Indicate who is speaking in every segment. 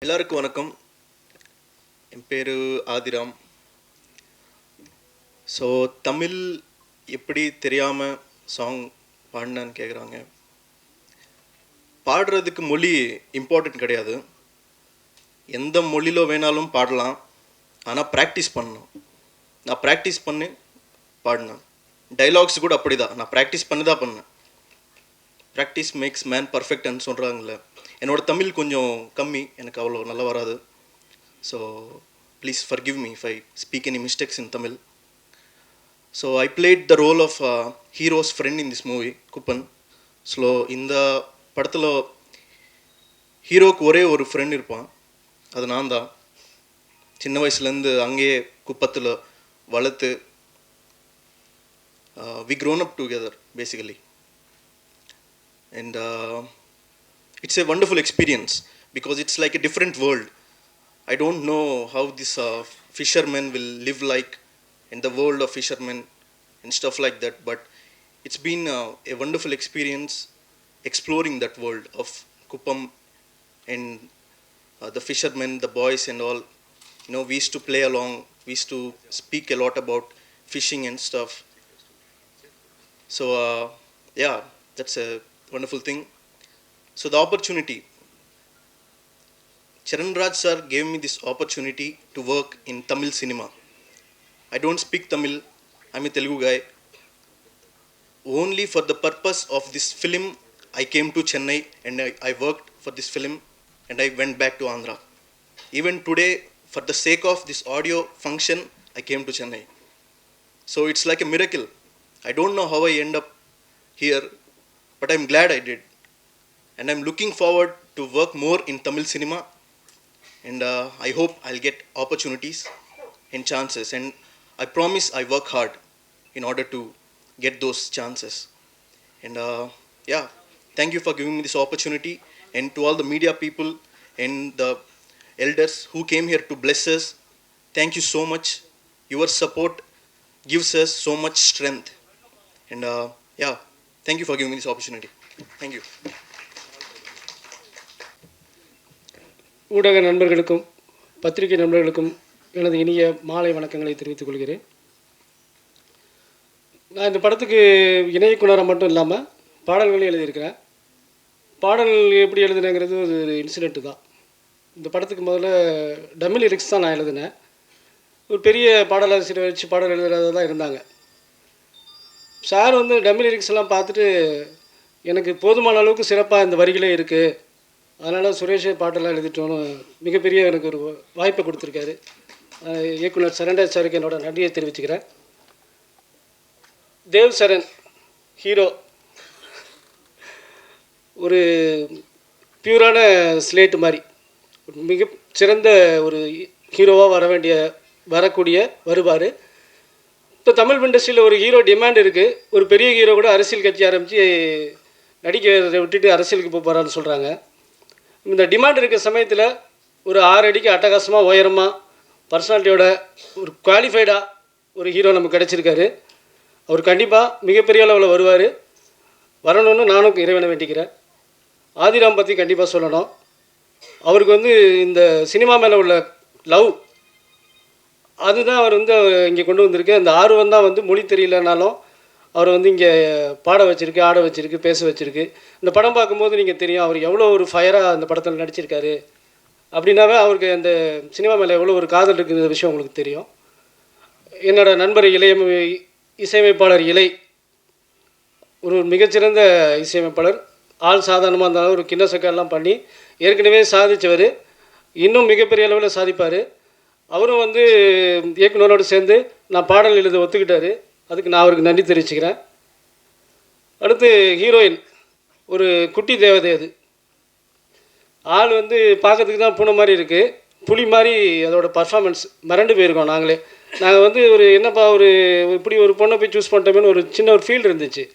Speaker 1: எல்லாருக்கும் வணக்கம். என் பேர் ஆதிராம். ஸோ தமிழ் எப்படி தெரியாமல் சாங் பாடினான்னு கேட்குறாங்க. பாடுறதுக்கு மொழி இம்பார்ட்டன்ட் கிடையாது. எந்த மொழியில் வேணாலும் பாடலாம். ஆனால் ப்ராக்டிஸ் பண்ணணும். நான் ப்ராக்டிஸ் பண்ணி பாடினேன். டைலாக்ஸ் கூட அப்படி தான். நான் ப்ராக்டிஸ் பண்ணி தான் பண்ணேன். ப்ராக்டிஸ் மேக்ஸ் மேன் பர்ஃபெக்ட்னு சொல்கிறாங்களே. என்னோடய தமிழ் கொஞ்சம் கம்மி, எனக்கு அவ்வளோ நல்லா வராது. So please forgive me if I speak any mistakes in Tamil. So I played the role of hero's friend in this movie, Kuppan. So இந்த படத்தில் ஹீரோக்கு ஒரே ஒரு ஃப்ரெண்ட் இருப்பான், அது நான் தான். சின்ன வயசுலேருந்து அங்கேயே குப்பத்தில் வளர்த்து we grown up together basically. And it's a wonderful experience because it's like a different world. I don't know how this fishermen will live like in the world of fishermen and stuff like that, but it's been a wonderful experience exploring that world of Kuppam and the fishermen, the boys and all. You know, we used to play along, we used to speak a lot about fishing and stuff. So yeah, that's a wonderful thing. So the opportunity, Charan Raj sir gave me this opportunity to work in Tamil cinema. I don't speak Tamil, I'm a Telugu guy. Only for the purpose of this film I came to Chennai and I worked for this film and I went back to Andhra. Even today, for the sake of this audio function, I came to Chennai. So it's like a miracle. I don't know how I end up here, but I'm glad I did. And I'm looking forward to work more in Tamil cinema, and I hope I'll get opportunities and chances, and I promise I work hard in order to get those chances. And yeah, thank you for giving me this opportunity, and to all the media people and the elders who came here to bless us, thank you so much. Your support gives us so much strength, and yeah, thank you for giving me this opportunity. Thank you.
Speaker 2: ஊடக நண்பர்களுக்கும் பத்திரிகை நண்பர்களுக்கும் எனது இனிய மாலை வணக்கங்களை தெரிவித்துக் கொள்கிறேன். நான் இந்த படத்துக்கு இணையக்குனராக மட்டும் இல்லாமல் பாடல்களையும் எழுதியிருக்கிறேன். பாடல் எப்படி எழுதுனேங்கிறது ஒரு இன்சிடெண்ட்டு தான். இந்த படத்துக்கு முதல்ல டம்மி லிரிக்ஸ் தான் நான் எழுதினேன். ஒரு பெரிய பாடலாசிரியர் வச்சு பாடல் எழுதுறதா தான் இருந்தாங்க. சார் வந்து டம்மி லிரிக்ஸ் எல்லாம் பார்த்துட்டு எனக்கு போதுமான அளவுக்கு சிறப்பாக இந்த வரிகளே இருக்குது, அதனால் சுரேஷே பாட்டெல்லாம் எழுதிட்டோன்னு மிகப்பெரிய எனக்கு ஒரு வாய்ப்பை கொடுத்துருக்காரு. இயக்குனர் சரண்ராஜ் சாருக்கு என்னோடய நன்றியை தெரிவிச்சுக்கிறேன். தேவ் சரண் ஹீரோ ஒரு பியூரான ஸ்லேட்டு மாதிரி மிக சிறந்த ஒரு ஹீரோவாக வருவார். இப்போ தமிழ் இண்டஸ்ட்ரியில் ஒரு ஹீரோ டிமாண்ட் இருக்குது. ஒரு பெரிய ஹீரோ கூட அரசியல் கட்சி ஆரம்பித்து நடிக்கிறதை விட்டுட்டு அரசியலுக்கு போகிறான்னு சொல்கிறாங்க. இந்த டிமாண்ட் இருக்கிற சமயத்தில் ஒரு 6 அடிக்கு அட்டகாசமாக உயரமாக பர்சனாலிட்டியோட ஒரு குவாலிஃபைடாக ஒரு ஹீரோ நமக்கு கிடச்சிருக்காரு. அவர் கண்டிப்பாக மிகப்பெரிய அளவில் வருவார், வரணும்னு நானும் இறைவனை வேண்டிக்கிறேன். ஆதிராம் பற்றி கண்டிப்பாக சொல்லணும். அவருக்கு வந்து இந்த சினிமா மேலே உள்ள லவ், அதுதான் அவர் வந்து இங்கே கொண்டு வந்திருக்கு. அந்த ஆர்வம் தான் வந்து மொழி தெரியலனாலும் அவரை வந்து இங்கே பாட வச்சுருக்கு, ஆட வச்சுருக்கு, பேச வச்சுருக்கு. இந்த படம் பார்க்கும்போது நீங்கள் தெரியும் அவர் எவ்வளோ ஒரு ஃபயராக அந்த படத்தில் நடிச்சிருக்காரு. அப்படின்னாவே அவருக்கு அந்த சினிமா மேலே எவ்வளோ ஒரு காதல் இருக்குங்கிற விஷயம் உங்களுக்கு தெரியும். என்னோடய நண்பர் இசையமைப்பாளர் இலை ஒரு மிகச்சிறந்த இசையமைப்பாளர். ஆள் சாதாரணமாக இருந்தாலும் ஒரு கிண்ணசக்கெல்லாம் பண்ணி ஏற்கனவே சாதித்தவர், இன்னும் மிகப்பெரிய அளவில் சாதிப்பார். அவரும் வந்து இயக்குனரோடு சேர்ந்து நான் பாடல் எழுத ஒத்துக்கிட்டார். அதுக்கு நான் அவருக்கு நன்றி தெரிவிச்சுக்கிறேன். அடுத்து ஹீரோயின் ஒரு குட்டி தேவதை. அது ஆள் வந்து பார்க்கறதுக்கு தான் பூனை மாதிரி இருக்குது, புலி மாதிரி அதோடய பர்ஃபார்மன்ஸ் மிரண்டு போயிருக்கோம் நாங்கள் வந்து ஒரு என்னப்பா ஒரு இப்படி ஒரு பொண்ணை போய் சூஸ் பண்ணிட்டோமேனு ஒரு சின்ன ஒரு ஃபீல் இருந்துச்சு.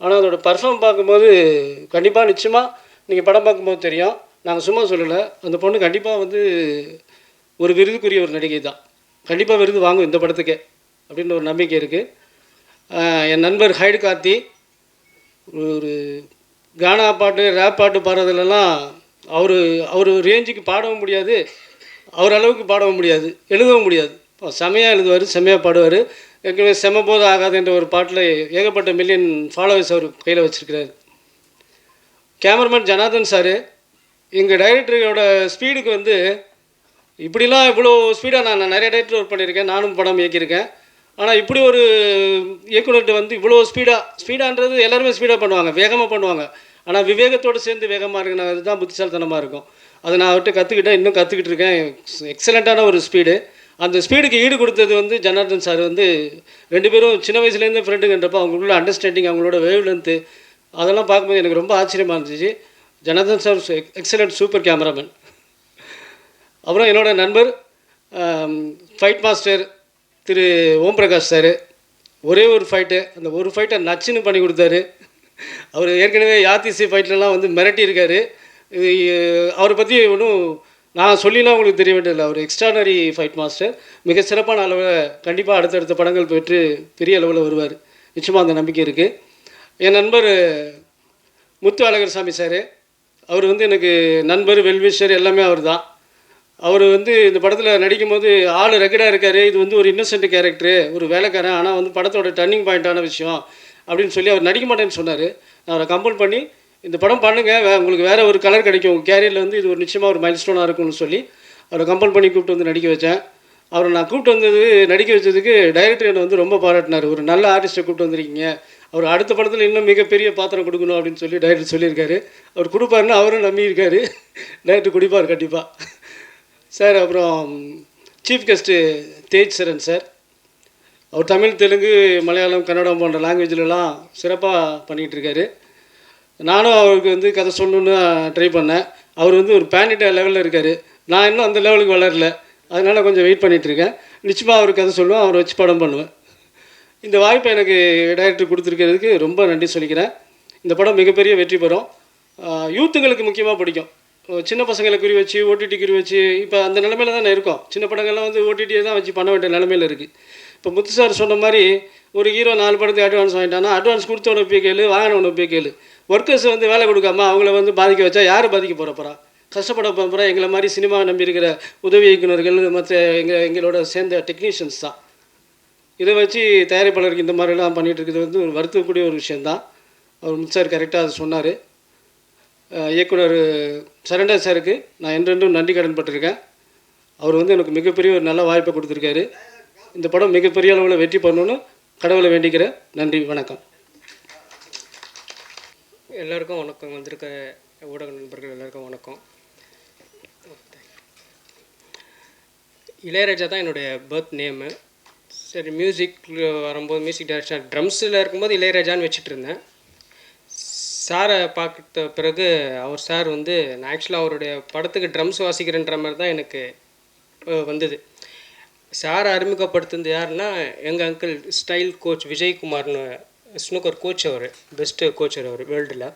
Speaker 2: ஆனால் அதோட பர்ஃபார்ம் பார்க்கும்போது கண்டிப்பாக நிச்சயமாக நீங்கள் படம் பார்க்கும்போது தெரியும், நாங்கள் சும்மா சொல்லலை, அந்த பொண்ணு கண்டிப்பாக வந்து ஒரு விருதுக்குரிய ஒரு நடிகை தான். கண்டிப்பாக விருது வாங்கும் இந்த படத்துக்கே அப்படின்ற ஒரு நம்பிக்கை இருக்குது. என் நண்பர் ஹைடு கார்த்தி ஒரு கானா பாட்டு, ரேப் பாட்டு பாடுறதுலலாம் அவர் அவர் ரேஞ்சுக்கு பாடவும் முடியாது, அவர் அளவுக்கு பாடவும் முடியாது, எழுதவும் முடியாது. செம்மையாக எழுதுவார், செம்மையாக பாடுவார். ஏற்கனவே செம்ம போது ஆகாது என்ற ஒரு பாட்டில் ஏகப்பட்ட மில்லியன் ஃபாலோவர்ஸ் அவர் கையில் வச்சுருக்கிறார். கேமராமேன் ஜனார்தன் சார் எங்கள் டைரக்டரோட ஸ்பீடுக்கு வந்து இப்படிலாம் இவ்வளோ ஸ்பீடாக நான் நிறைய டைரக்டர் ஒர்க் பண்ணியிருக்கேன், நானும் படம் இயக்கியிருக்கேன். ஆனால் இப்படி ஒரு இயக்குனர்கிட்ட வந்து இவ்வளோ ஸ்பீடான்றது எல்லாருமே ஸ்பீடாக பண்ணுவாங்க, வேகமாக பண்ணுவாங்க. ஆனால் விவேகத்தோடு சேர்ந்து வேகமாக இருக்குன்னா அதுதான் புத்திசாலித்தனமாக இருக்கும். அதை நான் அவர்கிட்ட கற்றுக்கிட்டேன், இன்னும் கற்றுக்கிட்டு இருக்கேன். எக்ஸலண்ட்டான ஒரு ஸ்பீடு. அந்த ஸ்பீடுக்கு ஈடு கொடுத்தது வந்து ஜனார்தன் சார். வந்து 2 பேரும் சின்ன வயசுலேருந்து ஃப்ரெண்டுங்கன்றப்போ அவங்களுக்குள்ள அண்டர்ஸ்டாண்டிங், அவங்களோட வேவ் லென்த்து அதெல்லாம் பார்க்கும்போது எனக்கு ரொம்ப ஆச்சரியமாக இருந்துச்சு. Janardan sir excellent, super cameraman. அப்புறம் என்னோடய நண்பர் ஃபைட் மாஸ்டர் திரு ஓம் பிரகாஷ் சார். ஒரே ஒரு ஃபைட்டு, அந்த ஒரு ஃபைட்டை நச்சுன்னு பண்ணி கொடுத்தாரு. அவர் ஏற்கனவே யாத்திசி ஃபைட்லலாம் வந்து மிரட்டியிருக்காரு. இது அவரை பற்றி ஒன்றும் நான் சொல்லிலாம் உங்களுக்கு தெரிய வேண்டியதில்லை. அவர் எக்ஸ்ட்ரானரி ஃபைட் மாஸ்டர். மிக சிறப்பான அளவில் கண்டிப்பாக அடுத்தடுத்த படங்கள் பெற்று பெரிய அளவில் வருவார். நிச்சயமாக அந்த நம்பிக்கை இருக்குது. என் நண்பர் முத்து அழகர் சாமி சார், அவர் வந்து எனக்கு நண்பர், வெல்விஷர் எல்லாமே அவர் தான். அவர் வந்து இந்த படத்தில் நடிக்கும்போது ஆள் ரெக்கடாக இருக்கார். இது வந்து ஒரு இன்னசென்ட் கேரக்டரு, ஒரு வேலைக்காரன், ஆனால் வந்து படத்தோட டர்னிங் பாயிண்ட்டான விஷயம் அப்படின்னு சொல்லி அவர் நடிக்க மாட்டேன்னு சொன்னார். நான் அவரை கம்பல் பண்ணி இந்த படம் பண்ணுங்கள், உங்களுக்கு வேறு ஒரு கலர் கிடைக்கும், உங்கள் கேரியரில் வந்து இது ஒரு நிச்சயமாக ஒரு மைல் ஸ்டோனாக இருக்கும்னு சொல்லி அவரை கம்பல் பண்ணி கூப்பிட்டு வந்து நடிக்க வச்சேன். அவரை நான் கூப்பிட்டு வந்தது, நடிக்க வச்சதுக்கு டைரக்டர் என்னை வந்து ரொம்ப பாராட்டினார். ஒரு நல்ல ஆர்டிஸ்ட்டை கூப்பிட்டு வந்திருக்கீங்க, அவர் அடுத்த படத்தில் இன்னும் மிகப்பெரிய பாத்திரம் கொடுக்கணும் அப்படின்னு சொல்லி டைரக்டர் சொல்லியிருக்காரு. அவர் கொடுப்பாருன்னு அவரும் நம்பியிருக்காரு. டைரக்டர் கொடுப்பார் கண்டிப்பாக சார். அப்புறம் சீஃப் கெஸ்ட்டு தேஜ் சரண் சார். அவர் தமிழ், தெலுங்கு, மலையாளம், கன்னடம் போன்ற லாங்குவேஜிலலாம் சிறப்பாக பண்ணிகிட்ருக்காரு. நானும் அவருக்கு வந்து கதை சொல்லணுன்னு ட்ரை பண்ணேன். அவர் வந்து ஒரு பேன் இண்டியா லெவலில் இருக்கார். நான் இன்னும் அந்த லெவலுக்கு வளரல, அதனால் கொஞ்சம் வெயிட் பண்ணிகிட்ருக்கேன். நிச்சயமாக அவருக்கு கதை சொல்லுவேன், அவரை வச்சு படம் பண்ணுவேன். இந்த வாய்ப்பை எனக்கு டைரக்டர் கொடுத்துருக்கிறதுக்கு ரொம்ப நன்றி சொல்லிக்கிறேன். இந்த படம் மிகப்பெரிய வெற்றி பெறும். யூத்துங்களுக்கு முக்கியமாக பிடிக்கும். சின்ன பசங்களை குறி வச்சு, ஓடிடி குறி வச்சு இப்போ அந்த நிலமையில தான் இருக்கோம். சின்ன படங்கள்லாம் வந்து ஓடிடியை தான் வச்சு பண்ண வேண்டிய நிலமையில் இருக்குது. இப்போ முத்து சார் சொன்ன மாதிரி ஒரு ஹீரோ 4 படத்துக்கு அட்வான்ஸ் வாங்கிட்டான்னா, அட்வான்ஸ் கொடுத்தவனை போய் கேளு, வாங்கினவனை போய் கேளு. ஒர்க்கர்ஸ் வந்து வேலை கொடுக்காம அவங்கள வந்து பாதிக்க வச்சா யார் பாதிக்க போகிறப்பறா? கஷ்டப்பட போகிறா எங்களை மாதிரி சினிமா நம்பி இருக்கிற உதவி இயக்குநர்கள், மற்ற எங்களோட சேர்ந்த டெக்னீஷியன்ஸ் தான். இதை வச்சு தயாரிப்பாளருக்கு இந்த மாதிரிலாம் பண்ணிகிட்டு இருக்கிறது வந்து ஒரு வருத்தக்கூடிய ஒரு விஷயந்தான். அவர் முத்து சார் கரெக்டாக அதை சொன்னார். இயக்குனர் சரண்டர் சாருக்கு நான் என்றென்றும் நன்றி கடன் பட்டிருக்கேன். அவர் வந்து எனக்கு மிகப்பெரிய ஒரு நல்ல வாய்ப்பை கொடுத்துருக்காரு. இந்த படம் மிகப்பெரிய அளவில் வெற்றி பண்ணணும்னு கடவுளை வேண்டிக்கிறேன். நன்றி, வணக்கம்.
Speaker 3: எல்லாருக்கும் வணக்கம். வந்திருக்க ஊடக நண்பர்கள் எல்லாருக்கும் வணக்கம். இளையராஜா தான் என்னுடைய பர்த் நேமு. சரி, மியூசிக்கில் வரும்போது மியூசிக் டைரக்ஷன் ட்ரம்ஸில் இருக்கும்போது இளையராஜான்னு வச்சுட்டு இருந்தேன். சாரை பார்த்த பிறகு அவர் சார் வந்து நான் ஆக்சுவலாக அவருடைய படத்துக்கு ட்ரம்ஸ் வாசிக்கிறேன்ற மாதிரி தான் எனக்கு வந்தது. சாரை அறிமுகப்படுத்துனது யாருன்னா எங்கள் அங்கிள் ஸ்டைல் கோச் விஜய்குமார்னு ஸ்னூக்கர் கோச். அவர் பெஸ்ட்டு கோச்சர் அவர் வேர்ல்டில்.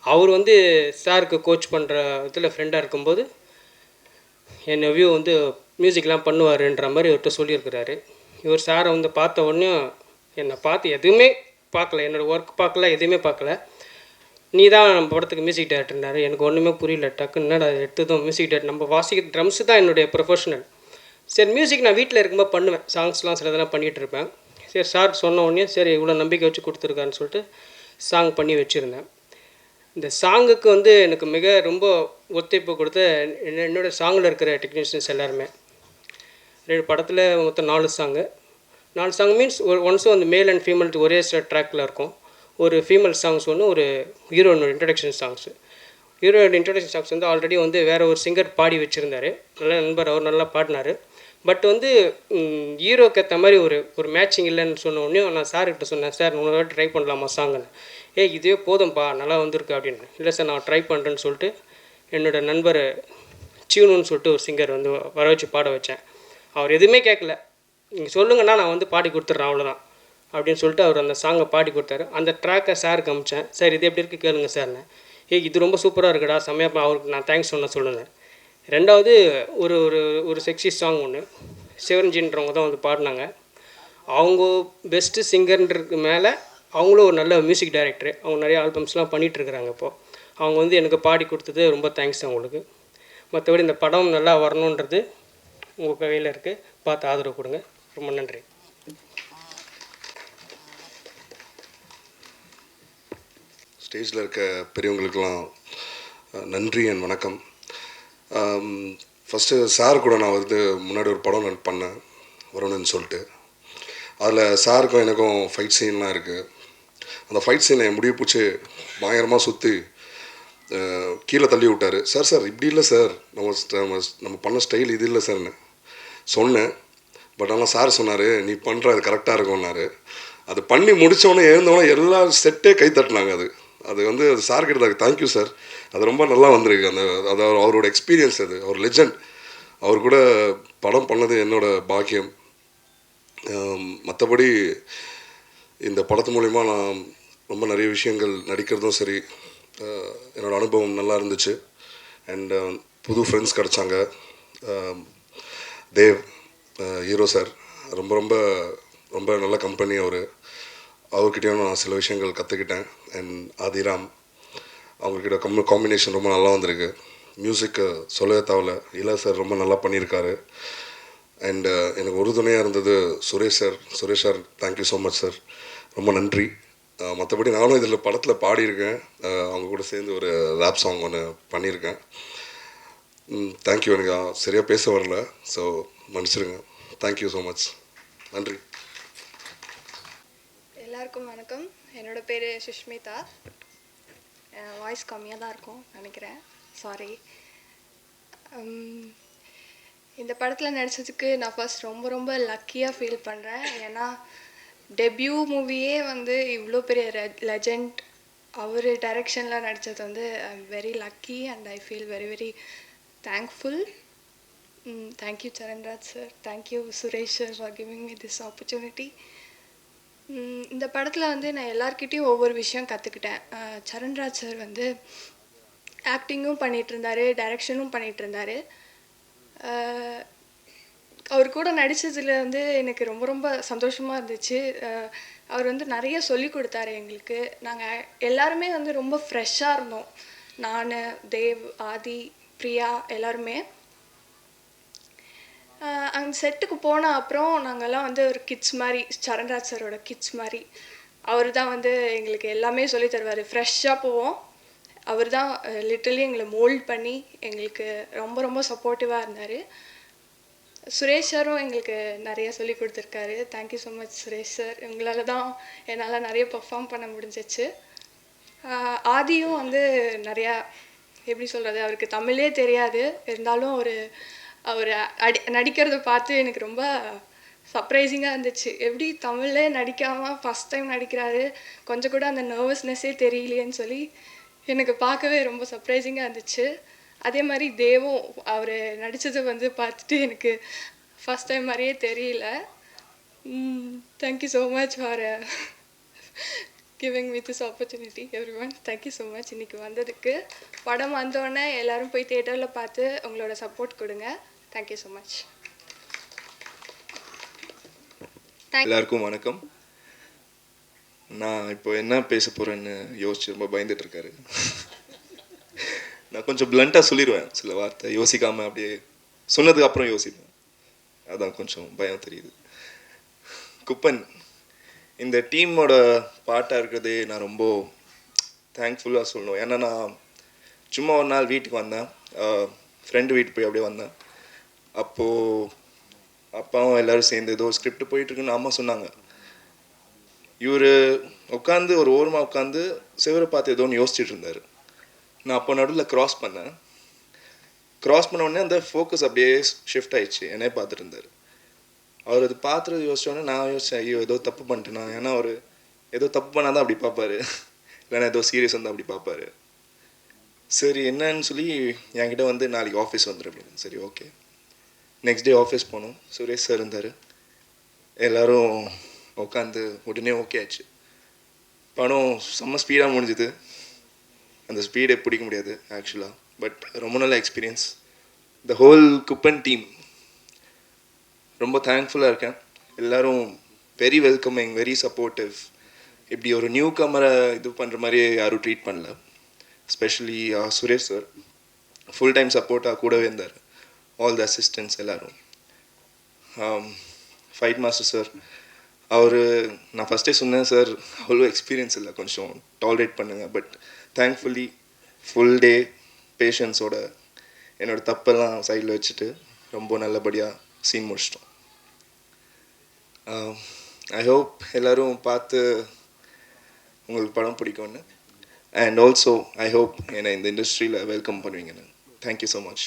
Speaker 3: அவர் வந்து சாருக்கு கோச் பண்ணுற இதில் ஃப்ரெண்டாக இருக்கும்போது என் நெவ்யூ வந்து மியூசிக்லாம் பண்ணுவாருன்ற மாதிரி அவர்கிட்ட சொல்லியிருக்கிறாரு. இவர் சாரை வந்து பார்த்த உடனே என்னை பார்த்து எதுவுமே பார்க்கல, என்னோடய ஒர்க் பார்க்கல, எதுவுமே பார்க்கல. நீ தான் நம்ம படத்துக்கு மியூசிக் டைரக்டர்னாரு. எனக்கு ஒன்றுமே புரியல. டக்குன்னு என்னடா எடுத்ததும் மியூசிக் டைரக்டர், நம்ம வாசிக்கிற ட்ரம்ஸு தான் என்னுடைய ப்ரொஃபஷனல். சரி, மியூசிக் நான் வீட்டில் இருக்கும்போது பண்ணுவேன், சாங்ஸ்லாம் சில இதெல்லாம் பண்ணிகிட்டு இருப்பேன். சரி, சார் சொன்ன உடனே சரி இவ்வளோ நம்பிக்கை வச்சு கொடுத்துருக்கான்னு சொல்லிட்டு சாங் பண்ணி வச்சுருந்தேன். இந்த சாங்குக்கு வந்து எனக்கு மிக ரொம்ப ஒத்துழைப்பு கொடுத்த என்னோடய சாங்கில் இருக்கிற டெக்னீஷியன்ஸ் எல்லாருமே. படத்தில் மொத்தம் 4 சாங்கு. 4 சாங் மீன்ஸ் ஒன்ஸும் அந்த மேல் அண்ட் ஃபீமேல் ஒரே ட்ராக்கில் இருக்கும். ஒரு ஃபீமேல் சாங்ஸ் ஒன்று, ஒரு ஹீரோனோட இன்ட்ரடக்ஷன் சாங்ஸு. ஹீரோனோட இன்ட்ரடக்ஷன் சாங்ஸ் வந்து ஆல்ரெடி வந்து வேறு ஒரு சிங்கர் பாடி வச்சுருந்தார். நல்ல நண்பர், அவர் நல்லா பாடினார். பட் வந்து ஹீரோக்கு ஏற்ற மாதிரி ஒரு மேட்சிங் இல்லைன்னு சொன்ன உடனே நான் சார்கிட்ட சொன்னேன், சார் உங்களோட ட்ரை பண்ணலாமா சாங்குன்னு. இதுவே போதும்ப்பா, நல்லா வந்திருக்கு அப்படின்னு. இல்லை சார் நான் ட்ரை பண்ணுறேன்னு சொல்லிட்டு என்னோடய நண்பர் சிவனுன்னு சொல்லிட்டு ஒரு சிங்கர் வந்து வர வச்சு பாட வச்சேன். அவர் எதுவுமே கேட்கல, நீங்கள் சொல்லுங்கன்னா நான் வந்து பாடி கொடுத்துட்றேன் அவ்வளோதான் அப்படின்னு சொல்லிட்டு அவர் அந்த சாங்கை பாடி கொடுத்தாரு. அந்த ட்ராக்கை சார் காமிச்சேன். சார் இது எப்படி இருக்குது கேளுங்க சார்னு. இது ரொம்ப சூப்பராக இருக்குடா, செம்மையாக, அவருக்கு நான் தேங்க்ஸ் சொல்லுங்கள். ரெண்டாவது ஒரு ஒரு ஒரு செக்ஸி சாங் ஒன்று சிவரஞ்சின்றவங்க தான் வந்து பாடினாங்க. அவங்க பெஸ்ட்டு சிங்கர்ன்றதுக்கு மேலே அவங்களும் ஒரு நல்ல மியூசிக் டைரக்டரு. அவங்க நிறைய ஆல்பம்ஸ்லாம் பண்ணிகிட்ருக்குறாங்க இப்போது. அவங்க வந்து எனக்கு பாடி கொடுத்தது ரொம்ப தேங்க்ஸ் அவங்களுக்கு. மற்றபடி இந்த படம் நல்லா வரணுன்றது உங்கள் கையில் இருக்குது, பார்த்து ஆதரவு கொடுங்க. ரொம்ப நன்றி.
Speaker 4: ஸ்டேஜில் இருக்க பெரியவங்களுக்கெல்லாம் நன்றி அண்ட் வணக்கம். ஃபஸ்ட்டு சார் கூட நான் வந்து முன்னாடி ஒரு படம் நான் பண்ணேன் வருணுன்னு சொல்லிட்டு. அதில் சாருக்கும் எனக்கும் ஃபைட் சீன்லாம் இருக்குது. அந்த ஃபைட் சீனை முடிவு பிடிச்சி பயங்கரமாக சுற்றி கீழே தள்ளி விட்டார். சார் இப்படி இல்லை சார், நம்ம பண்ண ஸ்டைல் இது இல்லை சார்னு சொன்னேன். பட் ஆனால் சார் சொன்னார், நீ பண்ணுற அது கரெக்டாக இருக்கும்னாரு. அது பண்ணி முடித்தவொடனே எழுந்தவொடனே எல்லா செட்டே கை தட்டினாங்க. அது வந்து அது சார்கிட்ட தேங்க்யூ சார், அது ரொம்ப நல்லா வந்திருக்கு. அது அவரோட எக்ஸ்பீரியன்ஸ், அவர் லெஜண்ட். அவர் கூட படம் பண்ணது என்னோடய பாக்கியம். மற்றபடி இந்த படத்து மூலிமா நான் ரொம்ப நிறைய விஷயங்கள் நடிக்கிறதும் சரி, என்னோடய அனுபவம் நல்லா இருந்துச்சு. அண்ட் புது ஃப்ரெண்ட்ஸ் கிடச்சாங்க. தேவ் ஹீரோ சார் ரொம்ப ரொம்ப ரொம்ப நல்ல கம்பெனி. அவர்கிட்டையும் நான் சில விஷயங்கள் கற்றுக்கிட்டேன். அண்ட் ஆதிராம் அவங்கக்கிட்ட காம்பினேஷன் ரொம்ப நல்லா வந்திருக்கு. மியூசிக்கு சொல்லவே தேவையில்ல, இளா சார் ரொம்ப நல்லா பண்ணியிருக்காரு. அண்ட் எனக்கு உறுதுணையாக இருந்தது Suresh sir. Thank you so much sir, ரொம்ப நன்றி. மற்றபடி நானும் இதில் படத்தில் பாடியிருக்கேன். அவங்க கூட சேர்ந்து ஒரு ரேப் சாங் ஒன்று பண்ணியிருக்கேன். தேங்க்யூ. எனக்கு சரியாக பேச வரல, ஸோ மன்னிச்சிருங்க. தேங்க்யூ ஸோ மச், நன்றி.
Speaker 5: எல்லாருக்கும் வணக்கம். என்னோடய பேர் சுஷ்மிதா. வாய்ஸ் கம்மியாக தான் இருக்கும் நினைக்கிறேன், சாரி. இந்த படத்தில் நடித்ததுக்கு நான் ஃபர்ஸ்ட் ரொம்ப ரொம்ப லக்கியாக ஃபீல் பண்ணுறேன். ஏன்னா டெபியூ மூவியே வந்து இவ்வளோ பெரிய லெஜண்ட் அவர் டைரக்ஷனில் நடித்தது வந்து I am very lucky and I feel very very thankful. Thank you Charanraj sir, thank you Suresh sir for giving me this opportunity. இந்த படத்தில் வந்து நான் எல்லார்கிட்டையும் ஒவ்வொரு விஷயம் கற்றுக்கிட்டேன். சரண்ராஜ் சார் வந்து ஆக்டிங்கும் பண்ணிகிட்டு இருந்தார், டைரக்ஷனும் பண்ணிகிட்டு இருந்தார். அவர் கூட நடித்ததில் வந்து எனக்கு ரொம்ப ரொம்ப சந்தோஷமாக இருந்துச்சு. அவர் வந்து நிறைய சொல்லி கொடுத்தாரு எங்களுக்கு. நாங்கள் எல்லாருமே வந்து ரொம்ப ஃப்ரெஷ்ஷாக இருந்தோம். நான், தேவ், ஆதி, பிரியா எல்லாருமே. அந்த செட்டுக்கு போன அப்புறம் நாங்கள்லாம் வந்து ஒரு கிட்ஸ் மாதிரி, சரண்ராஜ் சாரோட கிட்ஸ் மாதிரி. அவர் தான் வந்து எங்களுக்கு எல்லாமே சொல்லி தருவார். ஃப்ரெஷ்ஷாக போவோம், அவர் தான் லிட்டரலி எங்களை மோல்ட் பண்ணி எங்களுக்கு ரொம்ப ரொம்ப சப்போர்ட்டிவாக இருந்தார். சுரேஷ் சாரும் எங்களுக்கு நிறைய சொல்லி கொடுத்துருக்காரு. Thank you so much Suresh sir. உங்களால் தான் என்னால் நிறைய பர்ஃபார்ம் பண்ண முடிஞ்சிச்சு. ஆதியும் வந்து நிறையா எப்படி சொல்கிறது, அவருக்கு தமிழே தெரியாது, இருந்தாலும் அவர் நடிக்கிறத பார்த்து எனக்கு ரொம்ப சர்ப்ரைசிங்காக இருந்துச்சு. எப்படி தமிழ்லே நடிக்காமல் ஃபஸ்ட் டைம் நடிக்கிறாரு, கொஞ்சம் கூட அந்த நர்வஸ்னஸ்ஸே தெரியலையேன்னு சொல்லி எனக்கு பார்க்கவே ரொம்ப சர்ப்ரைசிங்காக இருந்துச்சு. அதே மாதிரி தேவும் அவர் நடித்தது வந்து பார்த்துட்டு எனக்கு ஃபஸ்ட் டைம் மாதிரியே தெரியல. Thank you so much for giving me this opportunity every one. Thank you so much இன்றைக்கி வந்ததுக்கு. படம் வந்தோடனே எல்லோரும் போய் தியேட்டரில் பார்த்து உங்களோட சப்போர்ட் கொடுங்க. Thank you so much.
Speaker 6: எல்லாருக்கும் வணக்கம். நான் இப்போ என்ன பேச போகிறேன்னு யோசிச்சு ரொம்ப பயந்துட்டுருக்காரு. நான் கொஞ்சம் பிளண்ட்டாக சொல்லிடுவேன், சில வார்த்தை யோசிக்காமல் அப்படியே சொன்னதுக்கு அப்புறம் யோசிப்பேன். அதான் கொஞ்சம் பயம் தெரியுது. குப்பன் இந்த டீமோட பார்ட்டாக இருக்கிறதே நான் ரொம்ப தேங்க்ஃபுல்லாக சொல்லணும். ஏன்னா நான் சும்மா ஒரு நாள் வீட்டுக்கு வந்தேன், ஃப்ரெண்டு வீட்டுக்கு போய் அப்படியே வந்தேன். அப்போது அப்பாவும் எல்லோரும் சேர்ந்து ஏதோ ஸ்கிரிப்ட் போயிட்டுருக்குன்னு அம்மா சொன்னாங்க. இவர் உட்காந்து ஒரு ஓரமாக உட்காந்து சிவரை பார்த்து ஏதோ ஒன்று யோசிச்சுட்டு இருந்தார். நான் அப்போ நடுவில் க்ராஸ் பண்ண உடனே அந்த ஃபோக்கஸ் அப்படியே ஷிஃப்ட் ஆயிடுச்சு, என்னையே பார்த்துட்டு இருந்தார். அவர் அது பார்த்துட்டு யோசிச்சோடனே நான் யோசித்தேன், ஐயோ ஏதோ தப்பு பண்ணிட்டேனா. ஏன்னா அவர் ஏதோ தப்பு பண்ணால் தான் அப்படி பார்ப்பாரு, இல்லைன்னா ஏதோ சீரியஸ் வந்து அப்படி பார்ப்பாரு. சரி என்னன்னு சொல்லி என்கிட்ட வந்து நாளைக்கு ஆஃபீஸ் வந்துடு அப்படின்னு. சரி ஓகே. நெக்ஸ்ட் டே ஆஃபீஸ் போனோம். சுரேஷ் சார் இருந்தார். எல்லோரும் உட்காந்து உடனே ஓகே ஆச்சு. படம் செம்ம ஸ்பீடாக முடிஞ்சுது. அந்த ஸ்பீடை பிடிக்க முடியாது ஆக்சுவலாக, பட் ரொம்ப நல்ல experience. The whole Kuppan team ரொம்ப தேங்க்ஃபுல்லாக இருக்கேன். எல்லோரும் வெரி வெல்கமிங், வெரி சப்போர்ட்டிவ். இப்படி ஒரு நியூ கமரை இது பண்ணுற மாதிரி யாரும் ட்ரீட் பண்ணல. Specially Suresh sir full time சப்போர்ட்டாக கூடவே இருந்தார். ஆல் த அசிஸ்டன்ட்ஸ் எல்லோரும். ஃபைட் மாஸ்டர் சார், அவர் நான் ஃபஸ்ட்டே சொன்னேன் சார் அவ்வளோ எக்ஸ்பீரியன்ஸ் இல்லை, கொஞ்சம் டாலரேட் பண்ணுங்கள். பட் தேங்க்ஃபுல்லி ஃபுல் டே பேஷன்ஸோட என்னோடய தப்பெல்லாம் சைடில் வச்சுட்டு ரொம்ப நல்லபடியாக சீன் முடிச்சிட்டோம். ஐ ஹோப் எல்லோரும் பார்த்து உங்களுக்கு படம் பிடிக்கும்னு. அண்ட் ஆல்சோ ஐ ஹோப் என்னை இந்த இண்டஸ்ட்ரியில் வெல்கம் பண்ணுவீங்கன்னு. Thank you so much.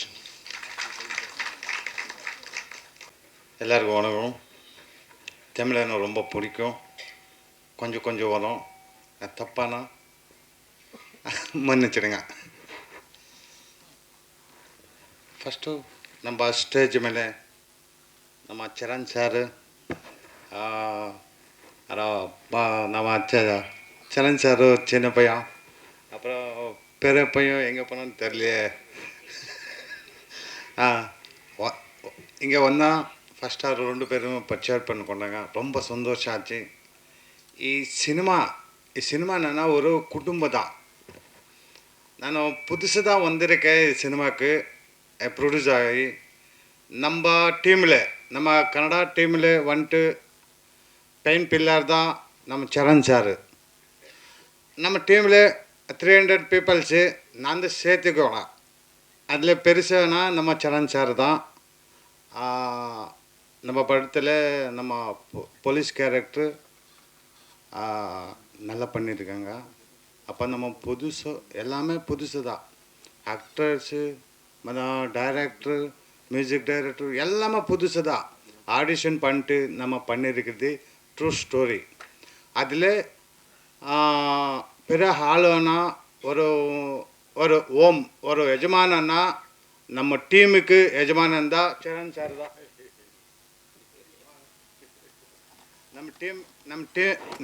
Speaker 7: எல்லாருக்கும் வணக்கம். தமிழ் எனக்கு ரொம்ப பிடிக்கும். கொஞ்சம் கொஞ்சம் வரும், தப்பானா மன்னிச்சிடுங்க. ಫಸ್ಟು ನಮ್ಮ ಸ್ಟೇಜ್ ಮೇಲೆ ನಮ್ಮ ಚರಣ್ சார், நம்ம சரண் சார் சின்ன பையன், அப்புறம் பெரிய பையன் எங்கே போனான்னு தெரியலையே. இங்கே வந்தால் ஃபஸ்ட் அவர் 2 பேரும் பர்ச்சேஸ் பண்ணி கொண்டாங்க. ரொம்ப சந்தோஷம் ஆச்சு. ಈ ಸಿನಿಮಾ என்னன்னா ஒரு குடும்பம் தான். நான் புதுசு தான் வந்திருக்கேன் சினிமாவுக்கு. ப்ரொடியூஸ் ஆகி நம்ம டீமில், நம்ம கன்னடா டீமில் வந்துட்டு பெயின் பில்லர் தான் நம்ம சரண் சார். நம்ம டீமில் 300 பீப்புள்ஸு நான் தான் சேர்த்துக்கோணும். அதில் பெருசானா நம்ம சரண் சார் தான். நம்ம படத்தில் நம்ம போலீஸ் கேரக்டர் நல்லா பண்ணியிருக்காங்க. அப்போ நம்ம புதுசு எல்லாமே புதுசு தான். ஆக்டர்ஸு, டைரக்டர், மியூசிக் டைரக்டர் எல்லாமே புதுசு தான். ஆடிஷன் பண்ணிட்டு நம்ம பண்ணியிருக்கிறது ட்ரூ ஸ்டோரி. அதில் பெரிய ஆளுனா ஒரு ஒரு ஒரு எஜமானன்னா நம்ம டீமுக்கு எஜமானன் தான் சரண் சார் தான்.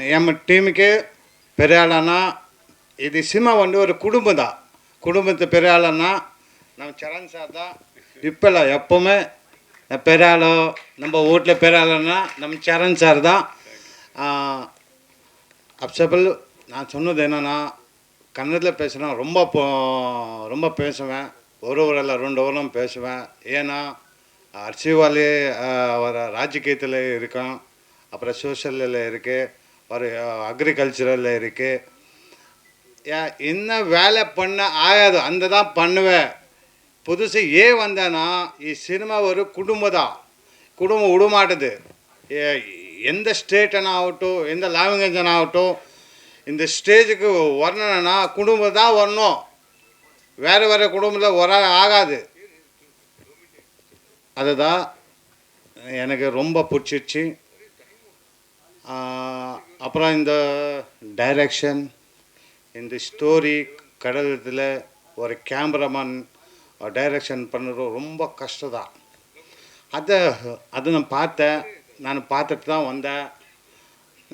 Speaker 7: நம்ம டீமுக்கு பெரிய ஆளானா இது சினிமா வந்து ஒரு குடும்பம் தான். குடும்பத்து பெரிய ஆளானா நம்ம சரண் சார் தான். இப்போ இல்லை, எப்போவுமே பெரிய ஆளோ நம்ம வீட்டில் பெரிய ஆளுன்னா நம்ம சரண் சார் தான். அப்சபிள் நான் சொன்னது என்னென்னா, கன்னடத்தில் பேசுனா ரொம்ப பேசுவேன். ஒரு ஊரில் 2 ஊரும் பேசுவேன். ஏன்னா அரசியல்வாதி ஒரு ராஜகீயத்தில் இருக்கேன், அப்புறம் சோஷியலில் இருக்குது, ஒரு அக்ரிகல்ச்சரில் இருக்குது. என்ன வேலை பண்ண ஆகாது அந்த தான் பண்ணுவேன். புதுசு வந்தேன்னா ಈ சினிமா ஒரு குடும்பம் தான். குடும்பம் விடமாட்டுது. எந்த ஸ்டேட்டனா ஆகட்டும், எந்த லாங்குவேஜனா ஆகட்டும், இந்த ஸ்டேஜுக்கு வரணுன்னா குடும்பம் தான் வரணும். வேறு வேறு குடும்பத்தில் வர ஆகாது. அதுதான் எனக்கு ரொம்ப பிடிச்சிருச்சு. அப்புறம் இந்த டைரக்ஷன், இந்த ஸ்டோரி கடவுளத்தில் ஒரு கேமராமேன் டைரக்ஷன் பண்ணுறது ரொம்ப கஷ்டம் தான். அது நான் பார்த்துட்டு தான் வந்தேன்.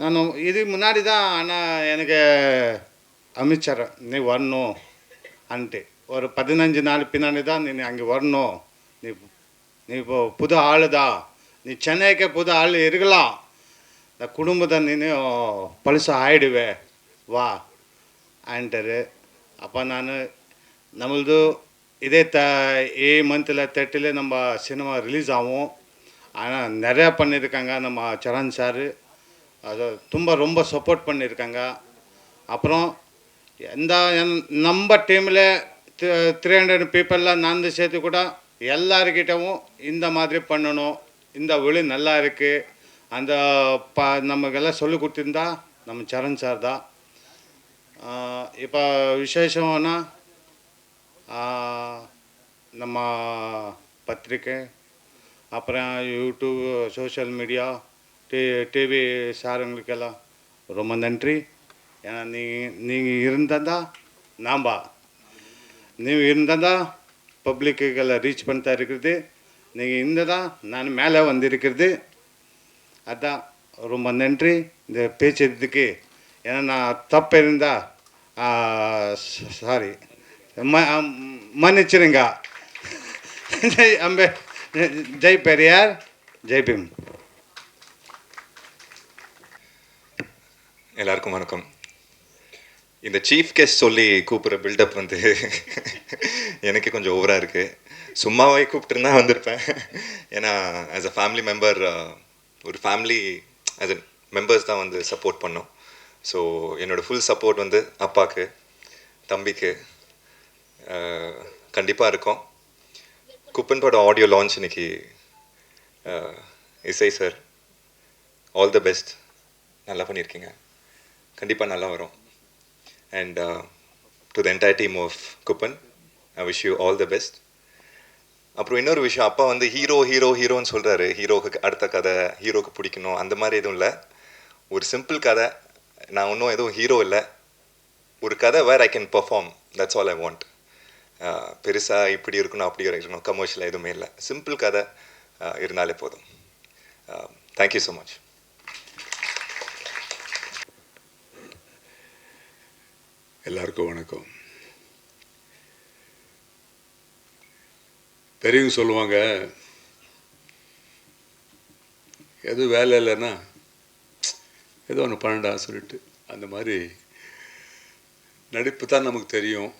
Speaker 7: நான் இது முன்னாடி தான் ஆனால் எனக்கு அமைச்சர் நீ வரணும் அன்ட்டு ஒரு 15 நாள் பின்னாடி தான் நீ அங்கே வரணும். நீ இப்போ புது ஆள் தான், நீ சென்னைக்கே புது ஆள் இருக்கலாம், இந்த குடும்பத்தை நீ பழசு ஆயிடுவே வா ಅಂತಾರೆ. அப்போ நான் நம்மளது இதே மந்தில் 30 நம்ம சினிமா ரிலீஸ் ஆகும். ஆனால் நிறையா பண்ணியிருக்காங்க நம்ம சரண் சார். அது ரொம்ப சப்போர்ட் பண்ணியிருக்காங்க. அப்புறம் நம்ம டீமில் 300 பீப்புளெலாம் நான் சேர்த்து கூட எல்லாருக்கிட்டவும் இந்த மாதிரி பண்ணணும், இந்த ஒளி நல்லா இருக்குது அந்த நமக்கெல்லாம் சொல்லி கொடுத்துருந்தா நம்ம சரண் சார் தான். இப்போ விசேஷம்னா நம்ம பத்திரிக்கை, அப்புறம் யூடியூப், சோஷியல் மீடியா, டிவி சாருங்களுக்கெல்லாம் ரொம்ப நன்றி. ஏன்னா நீங்கள் இருந்தால் நீங்கள் இருந்தால் பப்ளிக்குக்கெல்லாம் ரீச் பண்ணிட்டா இருக்கிறது. நீங்கள் இருந்தால் நான் மேலே வந்திருக்கிறது. அதான் ரொம்ப நன்றி இந்த பேசுறதுக்கு. ஏன்னா நான் தப்பு இருந்தால் சாரி மன்னிச்சிருங்க. ஜெய் பெரியார், ஜெய் பீம்.
Speaker 8: எல்லாருக்கும் வணக்கம்.
Speaker 6: இந்த சீஃப் கெஸ்ட் சொல்லி கூப்பிட்ற பில்டப் வந்து எனக்கு கொஞ்சம் ஓவராக இருக்குது. சும்மாவே கூப்பிட்டுருந்தா வந்திருப்பேன். ஏன்னா ஆஸ் அ ஃபேமிலி மெம்பர், ஒரு ஃபேமிலி ஆஸ் அ மெம்பர்ஸ் தான் வந்து சப்போர்ட் பண்ணோம். ஸோ என்னோடய ஃபுல் சப்போர்ட் வந்து அப்பாவுக்கு, தம்பிக்கு கண்டிப்பாக இருக்கும். குப்பன் படம் ஆடியோ லான்ச் இன்னைக்கு. இசை சார், ஆல் த பெஸ்ட். நல்லா பண்ணியிருக்கீங்க, கண்டிப்பாக நல்லா வரும். And to the entire team of Kuppan, I wish you all the best. அப்புறம் இன்னொரு விஷயம், அப்பா வந்து ஹீரோன்னு சொல்கிறாரு. ஹீரோக்கு அடுத்த கதை, ஹீரோக்கு பிடிக்கணும் அந்த மாதிரி எதுவும் இல்லை. ஒரு சிம்பிள் கதை, நான் இன்னும் எதுவும் ஹீரோ இல்லை. ஒரு கதை where I can perform, that's all I want. பெருசாக இப்படி இருக்கணும் அப்படி இருக்கணும் கமர்ஷியலாக எதுவுமே இல்லை. சிம்பிள் கதை இருந்தாலே போதும். Thank you so much.
Speaker 8: எல்லாருக்கும் வணக்கம். பெரியவங்க சொல்லுவாங்க, எதுவும் வேலை இல்லைன்னா ஏதோ ஒன்று பண்ணடா சொல்லிட்டு. அந்த மாதிரி நடிப்பு தான் நமக்கு தெரியும்.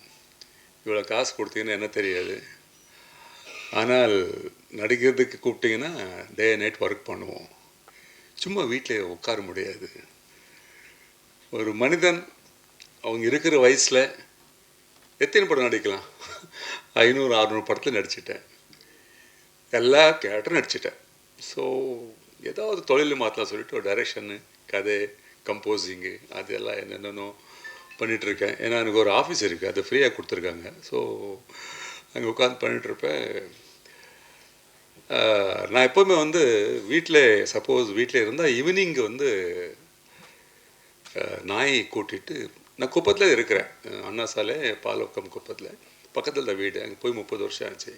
Speaker 8: இவ்வளோ காசு கொடுத்தீங்கன்னா என்ன தெரியாது. ஆனால் நடிக்கிறதுக்கு கூப்பிட்டிங்கன்னா டே நைட் ஒர்க் பண்ணுவோம். சும்மா வீட்டில் உட்கார முடியாது. ஒரு மனிதன் அவங்க இருக்கிற வயசில் எத்தனை படம் நடிக்கலாம்? 500-600 படத்தில் நடிச்சிட்டேன். எல்லா கேரக்டரும் நடிச்சிட்டேன். ஸோ ஏதாவது தொழில் மாற்றலாம் சொல்லிட்டு ஒரு டைரெக்ஷனு, கதை, கம்போசிங்கு அதெல்லாம் என்னென்னோ பண்ணிகிட்ருக்கேன். ஏன்னா எனக்கு ஒரு ஆஃபீஸ் இருக்குது, அது ஃப்ரீயாக கொடுத்துருக்காங்க. ஸோ அங்கே உட்காந்து பண்ணிகிட்ருப்பேன். நான் எப்போவுமே வந்து வீட்டில், சப்போஸ் வீட்டில் இருந்தால் ஈவினிங் வந்து நாயை கூட்டிகிட்டு, நான் குப்பத்தில் இருக்கிறேன், அண்ணா சாலை பாலக்கம் குப்பத்தில் பக்கத்தில் தான் வீடு. அங்கே போய் 30 வருஷம் ஆச்சு.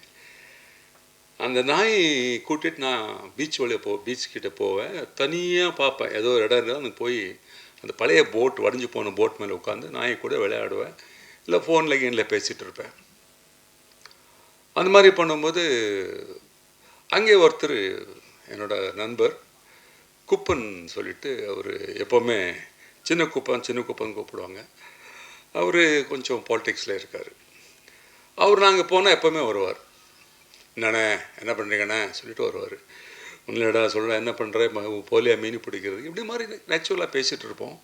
Speaker 8: அந்த நாய் கூட்டிகிட்டு நான் பீச் வழியாக பீச் கிட்டே போவேன். தனியாக பார்ப்பேன், ஏதோ ஒரு இடம் இருந்தால் அங்கே போய் அந்த பழைய போட், வடிஞ்சு போன போட் மேலே உட்காந்து நாயை கூட விளையாடுவேன். இல்லை ஃபோனில் கீனில் பேசிகிட்டு இருப்பேன். அந்த மாதிரி பண்ணும்போது அங்கே ஒருத்தர், என்னோடய நண்பர் குப்பன் சொல்லிட்டு, அவர் எப்போவுமே சின்ன குப்பன் கூப்பிடுவாங்க. அவர் கொஞ்சம் பாலிடிக்ஸில் இருக்கார். அவர் நாங்கள் போனால் எப்போவுமே வருவார். என்னண்ணே என்ன பண்ணுறீங்கண்ணே சொல்லிட்டு வருவார். உன்னிலடா சொல்கிறேன், என்ன பண்ணுறேன், போலியா மீன் பிடிக்கிறது, இப்படி மாதிரி நேச்சுரலாக பேசிகிட்டு இருப்போம்.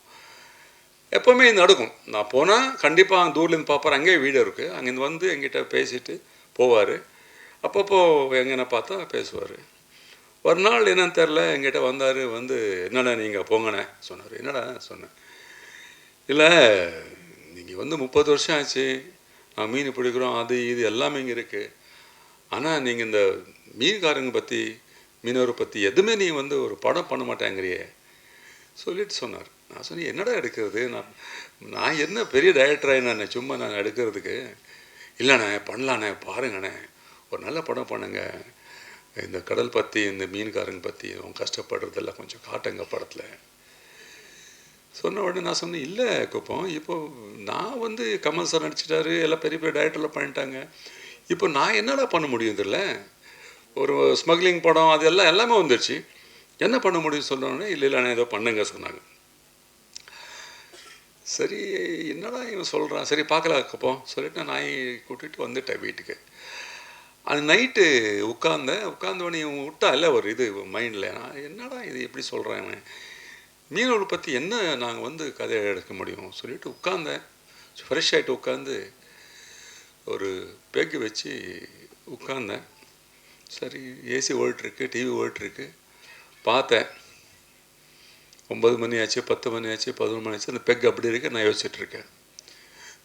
Speaker 8: எப்போவுமே நடக்கும். நான் போனால் கண்டிப்பாக தூர்லேருந்து பார்ப்பார், அங்கேயே வீடு இருக்குது. அங்கேருந்து வந்து எங்கிட்ட பேசிட்டு போவார். அப்பப்போ எங்கன்னா பார்த்தா பேசுவார். ஒரு நாள் என்னன்னு தெரில, எங்கிட்ட வந்தார். வந்து என்னடா நீங்கள் போங்கண்ணே சொன்னார். என்னடா சொன்னேன், இல்லை நீங்கள் வந்து 30 வருஷம் ஆச்சு, நான் மீன் பிடிக்கிறோம், அது இது எல்லாமே இங்கே இருக்குது. ஆனால் நீங்கள் இந்த மீன்காரங்க பற்றி, மீனவரை பற்றி எதுவுமே நீ வந்து ஒரு படம் பண்ண மாட்டேங்கிறியே சொல்லிட்டு சொன்னார். நான் சொன்னேன், என்னடா எடுக்கிறது, நான் என்ன பெரிய டைரக்டராக நான் சும்மா நான் எடுக்கிறதுக்கு. இல்லைண்ணே பண்ணலாண்ணே, பாருங்கண்ணே, ஒரு நல்ல படம் பண்ணுங்க, இந்த கடல் பற்றி, இந்த மீன்காரங்க பற்றி அவங்க கஷ்டப்படுறதெல்லாம் கொஞ்சம் காட்டுங்க படத்தில் சொன்ன உடனே நான் சொன்னேன், இல்லை குப்பம், இப்போது நான் வந்து கமல் சார் நடிச்சிட்டாரு, எல்லாம் பெரிய பெரிய டைரக்டர்லாம் பண்ணிட்டாங்க. இப்போ நான் என்னடா பண்ண முடியும் இதில்? ஒரு ஸ்மக்லிங் படம் அது எல்லாமே வந்துடுச்சு, என்ன பண்ண முடியும் சொன்னோடனே, இல்லை நான் ஏதோ பண்ணுங்க சொன்னாங்க. சரி என்னடா இவன் சொல்கிறான், சரி பார்க்கலாம் குப்பம் சொல்லிட்டு நான் நாயை கூட்டிகிட்டு வந்துட்டேன் வீட்டுக்கு. அது நைட்டு உட்காந்தோடனே இவன் விட்டா இல்லை ஒரு இது மைண்டில், நான் என்னடா இது எப்படி சொல்கிறேன், மீனவர்களை பற்றி என்ன நாங்கள் வந்து கதையை எடுக்க முடியும் சொல்லிட்டு உட்காந்தேன். ஃப்ரெஷ் ஆகிட்டு உட்காந்து ஒரு பேக்கு வச்சு உட்காந்தேன். சரி ஏசி ஓடிட்டுருக்கு, டிவி ஓடிட்டுருக்கு. பார்த்தேன் 9 மணி ஆச்சு, 10 மணி ஆச்சு, 11 மணி ஆச்சு. அந்த பெக் அப்படி இருக்கு. நான் யோசிச்சுட்ருக்கேன்.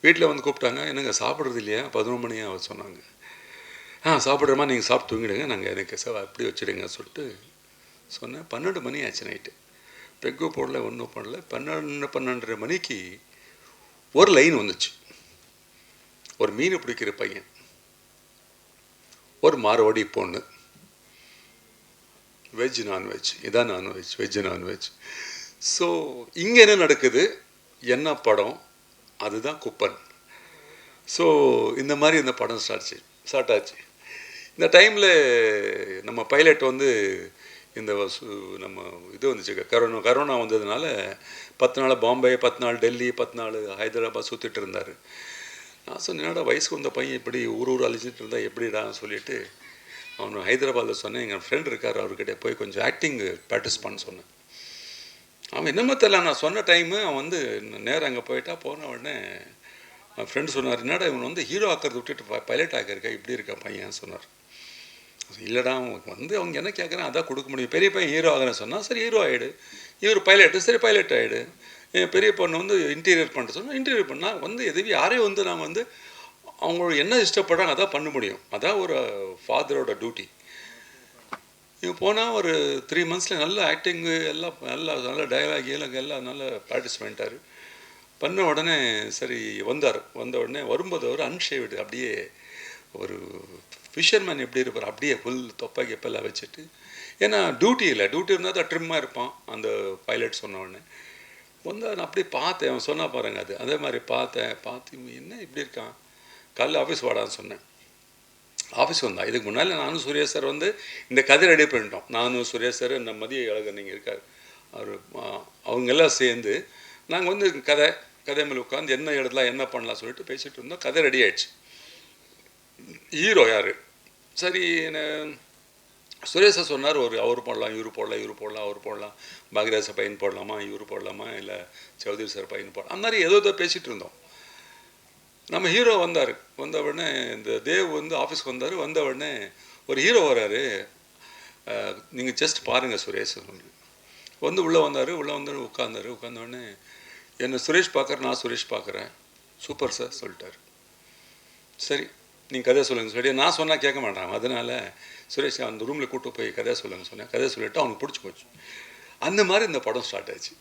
Speaker 8: வீட்டில் வந்து கூப்பிட்டாங்க, என்னங்க சாப்பிட்றது இல்லையா, 11 மணியாக சொன்னாங்க. சாப்பிட்றமா, நீங்கள் சாப்பிட்டு தூங்கிடுங்க, நாங்கள் எனக்கு அப்படி வச்சுடுங்க சொல்லிட்டு சொன்னேன். 12 மணி ஆச்சு நைட்டு. பெக்கு போடல, ஒன்றும் பண்ணல. 12:30 மணிக்கு ஒரு லைன் வந்துச்சு. ஒரு மீன் பிடிக்கிற பையன், ஒரு மாரவாடி பொண்ணு, வெஜ் நான்வெஜ், இதான் நான்வெஜ், வெஜ் நான்வெஜ். ஸோ இங்கே என்ன நடக்குது, என்ன படம், அதுதான் குப்பன். ஸோ இந்த மாதிரி இந்த படம் ஸ்டார்ட் ஆச்சு. இந்த டைமில் நம்ம பைலட் வந்து இந்த நம்ம இது வந்துச்சு கரோனா வந்ததுனால 10 நாள் பாம்பே, 10 நாள் டெல்லி, 10 நாள் ஹைதராபாத் சுற்றிட்டு இருந்தார். நான் சொன்னேன், என்னடா வயசுக்கு வந்த பையன் இப்படி ஊர் அழிச்சிட்டு இருந்தால் எப்படிடான்னு சொல்லிட்டு அவனு ஹைதராபாத்தில் சொன்னேன். எங்கள் ஃப்ரெண்ட் இருக்கார், அவர்கிட்ட போய் கொஞ்சம் ஆக்டிங் ப்ராக்டிஸ் பண்ண சொன்னேன். அவன் என்னமோ தெரியல, நான் சொன்ன டைமு அவன் வந்து நேரம் அங்கே போயிட்டா. போன உடனே என் ஃப்ரெண்டு சொன்னார், என்னடா இவன் வந்து ஹீரோ ஆக்கிறது விட்டுட்டு பைலட் ஆக்கியிருக்கா, இப்படி இருக்கா பையன் சொன்னார். இல்லைடா அவன் வந்து அவங்க என்ன கேட்குறான் அதான் கொடுக்க முடியும். பெரிய பையன் ஹீரோ ஆகிறேன்னு சொன்னால் சரி ஹீரோ ஆகிடு, இவர் பைலட்டு சரி பைலட் ஆகிடு. என் பெரிய பொண்ணு வந்து இன்டீரியர் பண்ணிட்டு சொன்னால் இன்டீரியர் பண்ணால் வந்து எதுவும் யாரையும் வந்து நாங்கள் வந்து அவங்களோட என்ன இஷ்டப்படுறாங்க அதான் பண்ண முடியும். அதான் ஒரு ஃபாதரோட டியூட்டி. இவன் போனால் ஒரு 3 monthஸில் நல்ல ஆக்டிங்கு எல்லாம் நல்ல டயலாக் எல்லாம் நல்ல ப்ராக்டிஸ் பண்ணிட்டார். பண்ண உடனே சரி வந்த உடனே வரும்போது அவர் அன்ஷேவ்டு, அப்படியே ஒரு ஃபிஷர்மேன் எப்படி இருப்பார் அப்படியே ஃபுல் தொப்பை கெப்பெல்லாம் வச்சுட்டு. ஏன்னா டியூட்டி இருந்தால் தான் ட்ரிம்மாக இருப்பான் அந்த பைலட் சொன்ன உடனே. நான் அப்படியே பார்த்தேன், அவன் சொன்னால் பாருங்க அதே மாதிரி பார்த்து இவன் என்ன இப்படி இருக்கான். காலையில் ஆஃபீஸ் வாடான்னு சொன்னேன். ஆஃபீஸ் வந்தான். இதுக்கு முன்னால் நானும் சுரேஷ் சார் வந்து இந்த கதை ரெடி பண்ணிட்டோம். நானும் சுரேஷ் சார், இந்த மதிய அழகர் நீங்கள் இருக்கார், அவங்கெல்லாம் சேர்ந்து நாங்கள் வந்து கதை மேலே உட்காந்து என்ன இடத்துல என்ன பண்ணலாம் சொல்லிட்டு பேசிகிட்டு இருந்தோம். கதை ரெடி ஆகிடுச்சு. ஹீரோ யார் சரி சுரேஷை சொன்னார், அவர் போடலாம் இவர் போடலாம் அவர் போடலாம், பாக்யராஜ பையன் போடலாமா இவர் போடலாமா இல்லை சௌத்ரி சார் பையன் போடலாம், அந்த மாதிரி ஏதோ பேசிகிட்டு இருந்தோம். நம்ம ஹீரோ வந்த உடனே இந்த தேவ் வந்து ஆஃபீஸ்க்கு வந்த உடனே ஒரு ஹீரோ வராரு, நீங்கள் ஜஸ்ட் பாருங்கள் சுரேஷ் வந்து உள்ளே வந்தார். உட்கார்ந்த உடனே என்னை சுரேஷ் பார்க்குற, நான் சுரேஷ் பார்க்குறேன், சூப்பர் சார் சொல்லிட்டார். சரி நீங்கள் கதை சொல்லுங்கள் சொல்லி நான் சொன்னால் கேட்க மாட்டாங்க. அதனால் சுரேஷ் அந்த ரூமில் கூப்பிட்டு போய் கதை சொல்லுங்கள் சொன்னேன். கதை சொல்லிவிட்டு அவனுக்கு பிடிச்சி போச்சு. அந்த மாதிரி இந்த படம் ஸ்டார்ட் ஆச்சு.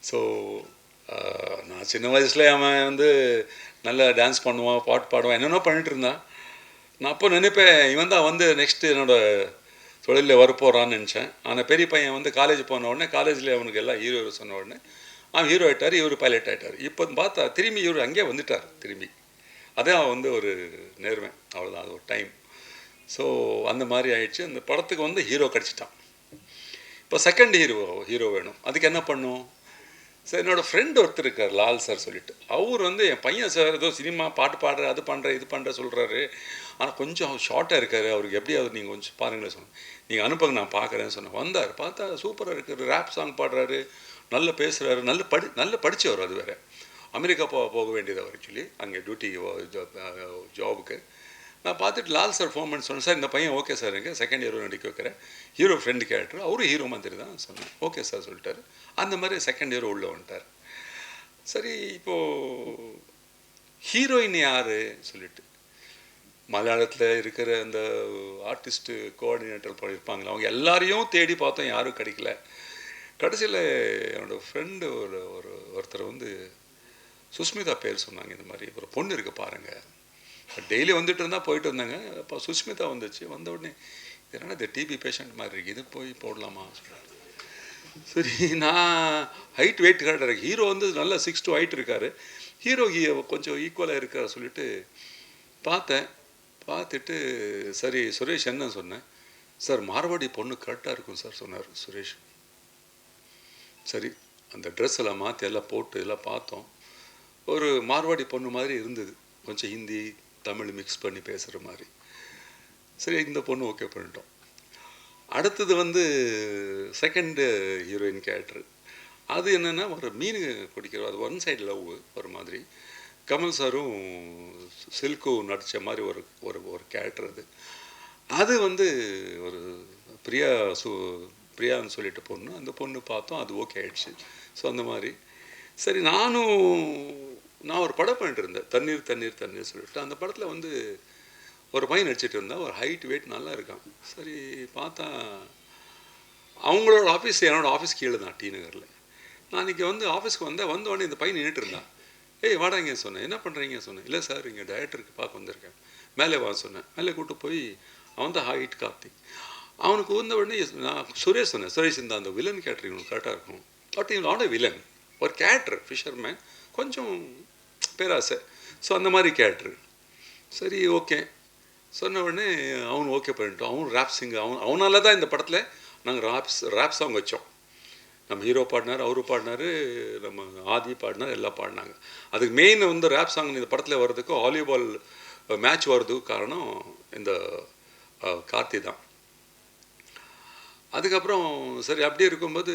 Speaker 8: ஸோ நான் சின்ன வயசில் அவன் வந்து நல்லா டான்ஸ் பண்ணுவான், பாட்டு பாடுவான், என்னென்ன பண்ணிட்டு இருந்தான். நான் அப்போ நினைப்பேன் இவன் தான் வந்து நெக்ஸ்ட்டு என்னோடய தொழிலில் வரப்போகிறான்னு நினச்சேன். ஆனால் பெரிய பையன் வந்து காலேஜ் போன உடனே காலேஜில் அவனுக்கு எல்லாம் ஹீரோ சொன்ன உடனே அவன் ஹீரோ ஆகிட்டார், இவர் பைலட் ஆகிட்டார். இப்போ பார்த்தா திரும்பி இவர் அங்கேயே வந்துட்டார் திரும்பி. அதே வந்து ஒரு நேர்மை, அவ்வளோதான், அது ஒரு டைம். ஸோ அந்த மாதிரி ஆயிடுச்சு. அந்த படத்துக்கு வந்து ஹீரோ கிடச்சிட்டான். இப்போ செகண்ட் ஹீரோ வேணும். அதுக்கு என்ன பண்ணும் சார், என்னோடய ஃப்ரெண்டு ஒருத்தர் இருக்கார் லால் சார் சொல்லிட்டு, அவர் வந்து என் பையன் சார் ஏதோ சினிமா பாட்டு பாடுற அது பண்ணுற இது பண்ணுற சொல்கிறாரு, ஆனால் கொஞ்சம் ஷார்ட்டாக இருக்கார், அவருக்கு எப்படி அவர் நீங்கள் கொஞ்சம் பாருங்களேன் சொன்னேன். நீங்கள் அனுப்புங்க நான் பார்க்குறேன்னு சொன்னேன். வந்தார், பார்த்தா சூப்பராக இருக்கார், ரேப் சாங் பாடுறாரு, நல்லா பேசுகிறாரு, நல்ல படித்தவர். அது வேறு அமெரிக்கா போக வேண்டியது அவர் ஆக்சுவலி அங்கே டியூட்டி ஜாபுக்கு. நான் பார்த்துட்டு லால் சார் ஃபோன் பண்ணி சொன்னேன், சார் இந்த பையன் ஓகே சார் இங்கே செகண்ட் இயர் நடிக்க வைக்கிறேன், ஹீரோ ஃப்ரெண்டு கேரக்டர், அவரும் ஹீரோ மாதிரி தான் சொன்னேன். ஓகே சார் சொல்லிட்டார். அந்த மாதிரி செகண்ட் இயர் உள்ளே வந்துட்டார். சரி இப்போது ஹீரோயின் யார் சொல்லிட்டு மலையாளத்தில் இருக்கிற அந்த ஆர்டிஸ்ட்டு கோஆர்டினேட்டர் பண்ணியிருப்பாங்களே அவங்க எல்லாரையும் தேடி பார்த்தோம், யாரும் கிடைக்கல. கடைசியில் என்னோடய ஃப்ரெண்டு ஒருத்தர் வந்து சுஸ்மிதா பேர் சொன்னாங்க. இந்த மாதிரி ஒரு பொண்ணு இருக்குது பாருங்கள், டெய்லி வந்துட்டு இருந்தால் போயிட்டு வந்தாங்க. அப்போ சுஸ்மிதா வந்துச்சு. வந்த உடனே இதனால் இந்த டிபி பேஷண்ட் மாதிரி இருக்குது, இது போய் போடலாமா சொல்கிறாங்க. சரி நான் ஹைட் வெயிட் கரெக்டாக இருக்குது, ஹீரோ வந்து நல்லா 6'2" ஹைட் இருக்கார், ஹீரோ கொஞ்சம் ஈக்குவலாக இருக்கார் சொல்லிட்டு பார்த்துட்டு சரி சுரேஷ் என்ன சொன்னேன், சார் மார்வாடி பொண்ணு கரெக்டாக இருக்கும் சார் சொன்னார் சுரேஷ். சரி அந்த ட்ரெஸ் எல்லாம் மாற்றி எல்லாம் போட்டு எல்லாம் பார்த்தோம். ஒரு மார்வாடி பொண்ணு மாதிரி இருந்தது, கொஞ்சம் ஹிந்தி தமிழ் மிக்ஸ் பண்ணி பேசுகிற மாதிரி. சரி இந்த பொண்ணு ஓகே பண்ணிட்டோம். அடுத்தது வந்து செகண்டு ஹீரோயின் கேரக்டர். அது என்னென்னா ஒரு மீன் பிடிக்கிற, அது ஒன் சைடு லவ் ஒரு மாதிரி. கமல் சாரும் சில்கும் நடித்த மாதிரி ஒரு கேரக்டர் அது. அது வந்து ஒரு பிரியான்னு சொல்லிட்டு பொண்ணு, அந்த பொண்ணு பார்த்தோம், அது ஓகே ஆயிடுச்சு. ஸோ அந்த மாதிரி சரி நான் ஒரு படம் பண்ணிட்டு இருந்தேன், தண்ணீர் சொல்லிட்டு. அந்த படத்தில் வந்து ஒரு பையன் நடிச்சிட்டு இருந்தான், ஒரு ஹைட் வெயிட் நல்லா இருக்கான். சரி பார்த்தா அவங்களோட ஆஃபீஸ் என்னோடய ஆஃபீஸ் கீழே தான் டி நகரில். நான் இன்றைக்கி வந்து ஆஃபீஸ்க்கு வந்த உடனே இந்த பையன் நின்றுட்டு இருந்தான். ஏய் வாடாங்க சொன்னேன், என்ன பண்ணுறீங்க சொன்னேன். இல்லை சார் இங்கே டைரக்டருக்கு பார்க்க வந்திருக்கேன், மேலே வா சொன்னேன். மேலே கூப்பிட்டு போய் அவன் தான் ஹைட் கார்த்திக். அவனுக்கு வந்த உடனே நான் சுரேஷ் சொன்னேன், சுரேஷ் இந்த அந்த வில்லன் கேரக்டர் உனக்கு கரெக்டாக இருக்கும். பட் இவன் நாட் வில்லன், ஒரு கேரக்டர் ஃபிஷர்மேன், கொஞ்சம் பேராசை. ஸோ அந்த மாதிரி கேரக்டர். சரி ஓகே சொன்ன உடனே அவன் ஓகே பண்ணிட்டோம். அவன் ரேப் சிங்கர், அவனால தான் இந்த படத்தில் நாங்கள் ரேப் சாங் வச்சோம். நம்ம ஹீரோ பாடினார், அவரு பாடினார், நம்ம ஆதி பாடினார், எல்லாம் பாடினாங்க. அதுக்கு மெயின் வந்து ரேப் சாங் இந்த படத்தில் வர்றதுக்கு வாலிபால் மேட்ச் வர்றதுக்கு காரணம் இந்த கார்த்தி தான். அதுக்கப்புறம் சரி அப்படியே இருக்கும்போது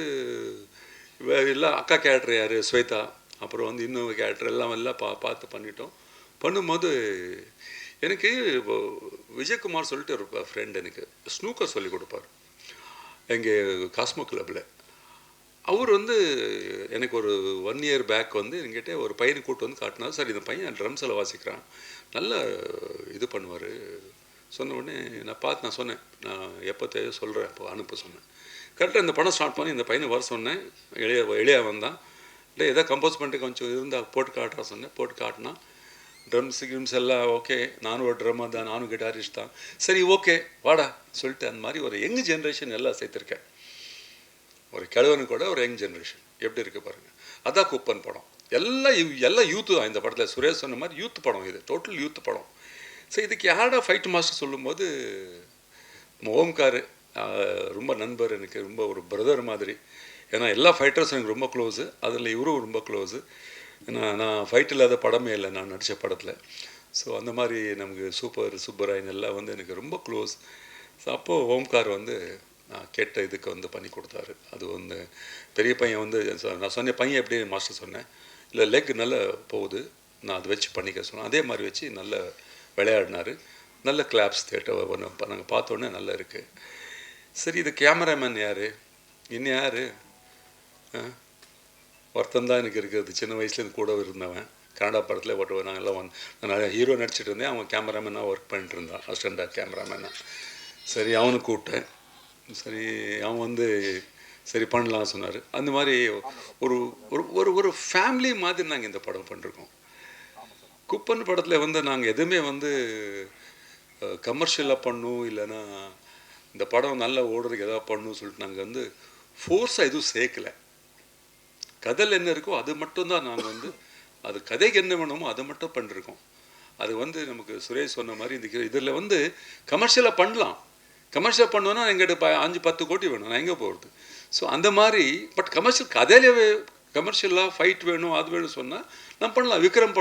Speaker 8: எல்லாம் அக்கா கேரக்டர் யார் ஸ்வேதா, அப்புறம் வந்து இன்னொரு கேரக்டர் எல்லாம் பார்த்து பண்ணிட்டோம். பண்ணும்போது எனக்கு விஜயகுமார் சொல்லிட்டு ஒரு ஃப்ரெண்ட் எனக்கு ஸ்னூக்கர் சொல்லி கொடுப்பார் எங்கள் காஸ்மோ கிளப்பில். அவர் வந்து எனக்கு ஒரு 1 year பேக் வந்து என்கிட்ட ஒரு பையனை கூப்பிட்டு வந்து காட்டினார். சார் இந்த பையன் ட்ரம்ஸில் வாசிக்கிறான், நல்லா இது பண்ணுவார் சொன்ன உடனே நான் சொன்னேன், நான் எப்போ தேவை சொல்கிறேன், இப்போ அனுப்ப சொன்னேன். கரெக்டாக இந்த படம் ஸ்டார்ட் பண்ணி இந்த பையனை வர சொன்னேன். எளியா வந்தான். இல்லை எதாவது கம்போஸ் பண்ணிட்டு கொஞ்சம் இருந்தால் போட்டு காட்டுறா சொன்னேன். போட்டு காட்டினா ட்ரம்ஸ் எல்லாம் ஓகே. நானும் ஒரு ட்ரம்மர் தான், நானும் கிட்டாரிஸ்ட் தான். சரி ஓகே வாடா சொல்லிட்டு அந்த மாதிரி ஒரு யங் ஜென்ரேஷன் எல்லாம் சேர்த்துருக்கேன். ஒரு கிழவனு கூட ஒரு யங் ஜென்ரேஷன் எப்படி இருக்குது பாருங்கள். அதான் குப்பன் படம். எல்லாம் யூத்து தான் இந்த படத்தில். சுரேஷ் சொன்ன மாதிரி யூத் படம், இது டோட்டல் யூத் படம். ஸோ இதுக்கு யாரா ஃபைட் மாஸ்டர் சொல்லும்போது ஓம்கார் ரொம்ப நண்பர், எனக்கு ரொம்ப ஒரு பிரதர் மாதிரி. ஏன்னா எல்லா ஃபைட்டர்ஸும் எனக்கு ரொம்ப க்ளோஸு, அதில் இவரும் ரொம்ப க்ளோஸு. ஏன்னா நான் ஃபைட் இல்லாத படமே இல்லை நான் நடித்த படத்தில். ஸோ அந்த மாதிரி நமக்கு சுப்பராயன் எல்லாம் வந்து எனக்கு ரொம்ப க்ளோஸ். ஸோ அப்போது ஓம்கார் வந்து நான் கேட்ட இதுக்கு வந்து பண்ணி கொடுத்தாரு. அது வந்து பெரிய பையன் வந்து நான் சொன்னேன் பையன் எப்படி மாஸ்டர் சொன்னேன், இல்லை லெக் நல்லா போகுது, நான் அதை வச்சு பண்ணிக்க சொன்னேன். அதே மாதிரி வச்சு நல்ல விளையாடினார். நல்ல கிளாப்ஸ் தேட்டர் ஒன்று நாங்கள் பார்த்தோன்னே நல்லா இருக்குது. சரி இது கேமராமேன் யார், இன்னும் யார், ஒருத்தன் தான் எனக்கு இருக்கிறது. சின்ன வயசுலேருந்து கூட இருந்தவன். கன்னடா படத்தில் ஓட்டுவேன். நாங்கள் எல்லாம் நான் ஹீரோ நடிச்சிட்டு இருந்தேன், அவன் கேமராமேனாக ஒர்க் பண்ணிட்டு இருந்தான், அசிஸ்டண்டாக கேமராமேனாக. சரி அவனை கூப்பிட்டேன். சரி அவன் வந்து சரி பண்ணலாம்னு சொன்னார். அந்த மாதிரி ஒரு ஒரு ஒரு ஃபேமிலி மாதிரி நாங்கள் இந்த படம் பண்ணிருக்கோம். குப்பன் படத்தில் வந்து நாங்கள் எதுவுமே வந்து கமர்ஷியலாக பண்ணணும், இல்லைன்னா இந்த படம் நல்லா ஓடுறதுக்கு எதாவது பண்ணணும்னு சொல்லிட்டு நாங்கள் வந்து ஃபோர்ஸாக எதுவும் சேர்க்கலை. கதையில் என்ன இருக்கோ அது மட்டும்தான் நாங்கள் வந்து அது கதைக்கு என்ன வேணுமோ அதை மட்டும் பண்ணிருக்கோம். அது வந்து நமக்கு சுரேஷ் சொன்ன மாதிரி இந்த இதில் வந்து கமர்ஷியலாக பண்ணலாம். கமர்ஷியலாக பண்ணோன்னா எங்கிட்ட 5-10 கோடி வேணும், நான் எங்கே போகிறது. ஸோ அந்த மாதிரி பட் கமர்ஷியல் கதையிலே கமர்ஷியலாக ஃபைட் வேணும் அது வேணும் சொன்னால் நான் பண்ணலாம். விக்ரம்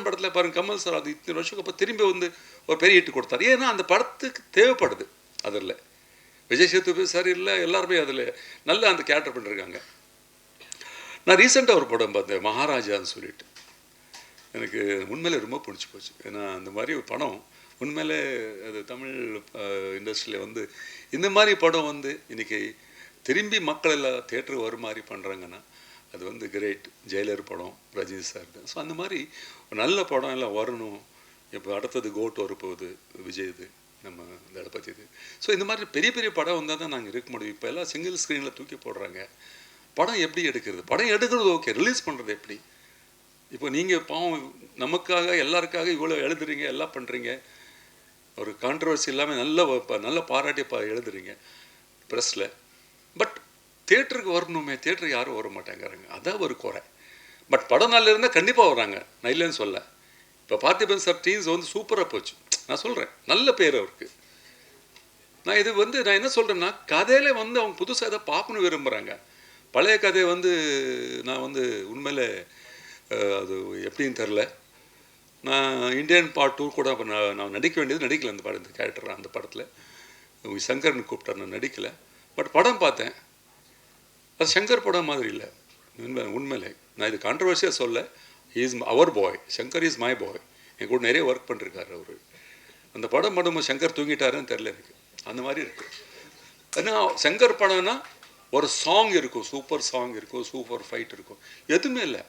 Speaker 8: படத்தில் பாருங்கள், கமல் சார் அது இத்தனை வருஷத்துக்கு அப்புறம் திரும்பி வந்து ஒரு பெரிய ஹிட் கொடுத்தாரு. ஏன்னா அந்த படத்துக்கு தேவைப்படுது. அதில் விஜய் சேதுபதி சார் இல்லை, எல்லாருமே அதில் நல்ல அந்த கேரக்டர் பண்ணிருக்காங்க. நான் ரீசெண்டாக ஒரு படம் பார்த்தேன், மகாராஜான்னு சொல்லிட்டு. எனக்கு உண்மையிலே ரொம்ப பிடிச்சி போச்சு. ஏன்னா அந்த மாதிரி ஒரு படம் உண்மையிலே அது தமிழ் இண்டஸ்ட்ரியில் வந்து இந்த மாதிரி படம் வந்து இன்றைக்கி திரும்பி மக்கள் எல்லாம் தேட்டருக்கு வர மாதிரி பண்ணுறாங்கன்னா அது வந்து கிரேட். ஜெயிலர் படம் ரஜினி சார் தான். ஸோ அந்த மாதிரி ஒரு நல்ல படம் எல்லாம் வரணும். இப்போ அடுத்தது கோட் வரப்போகுது விஜய்து, நம்ம தளபதி இது. ஸோ இந்த மாதிரி பெரிய பெரிய படம் வந்தால் தான் நாங்கள் இருக்க முடியும். இப்போ எல்லாம் சிங்கிள் ஸ்க்ரீனில் தூக்கி போடுறாங்க. படம் எப்படி எடுக்கிறது, படம் எடுக்கிறது ஓகே, ரிலீஸ் பண்ணுறது எப்படி? இப்போ நீங்கள் பாவம் நமக்காக எல்லாருக்காக இவ்வளோ எழுதுறீங்க, எல்லாம் பண்ணுறீங்க, ஒரு கான்ட்ரவர்சி இல்லாமல் நல்ல பாராட்டி எழுதுறீங்க ப்ரெஸ்ஸில். பட் தேட்டருக்கு வரணுமே, தேட்டருக்கு யாரும் வர மாட்டேங்கிறாங்க, அதான் ஒரு குறை. பட் படம் நல்லா இருந்தால் கண்டிப்பாக வராங்க, நான் இல்லைன்னு சொல்ல. இப்போ பார்த்திபன் சார் டீம்ஸ் வந்து சூப்பராக போச்சு, நான் சொல்கிறேன், நல்ல பேர் அவருக்கு. நான் இது வந்து நான் என்ன சொல்கிறேன்னா, கதையில் வந்து அவங்க புதுசாக எதாவது பார்க்கணும் விரும்புகிறாங்க. பழைய கதையை வந்து நான் வந்து உண்மையில் அது எப்படின்னு தெரில. நான் இந்தியன் பார்ட் 2 கூட அப்போ நான் நடிக்க வேண்டியது நடிக்கலை. அந்த படம், இந்த கேரக்டர் அந்த படத்தில் சங்கர்னு கூப்பிட்டார், நான் நடிக்கலை. பட் படம் பார்த்தேன், அது சங்கர் படம் மாதிரி இல்லை. உண்மையிலே நான் இது கான்ட்ரவர்சியாக சொல்ல. Is our boy, Shankar is my boy. என் கூட நிறைய ஒர்க் பண்ணிருக்காரு அவர். அந்த படம் பண்ணும்போது சங்கர் தூங்கிட்டாருன்னு தெரில எனக்கு, அந்த மாதிரி இருக்குது. ஏன்னா சங்கர் படம்னா ஒரு சாங் இருக்கும், சூப்பர் சாங் இருக்கும், சூப்பர் ஃபைட் இருக்கும், எதுவுமே இல்லை.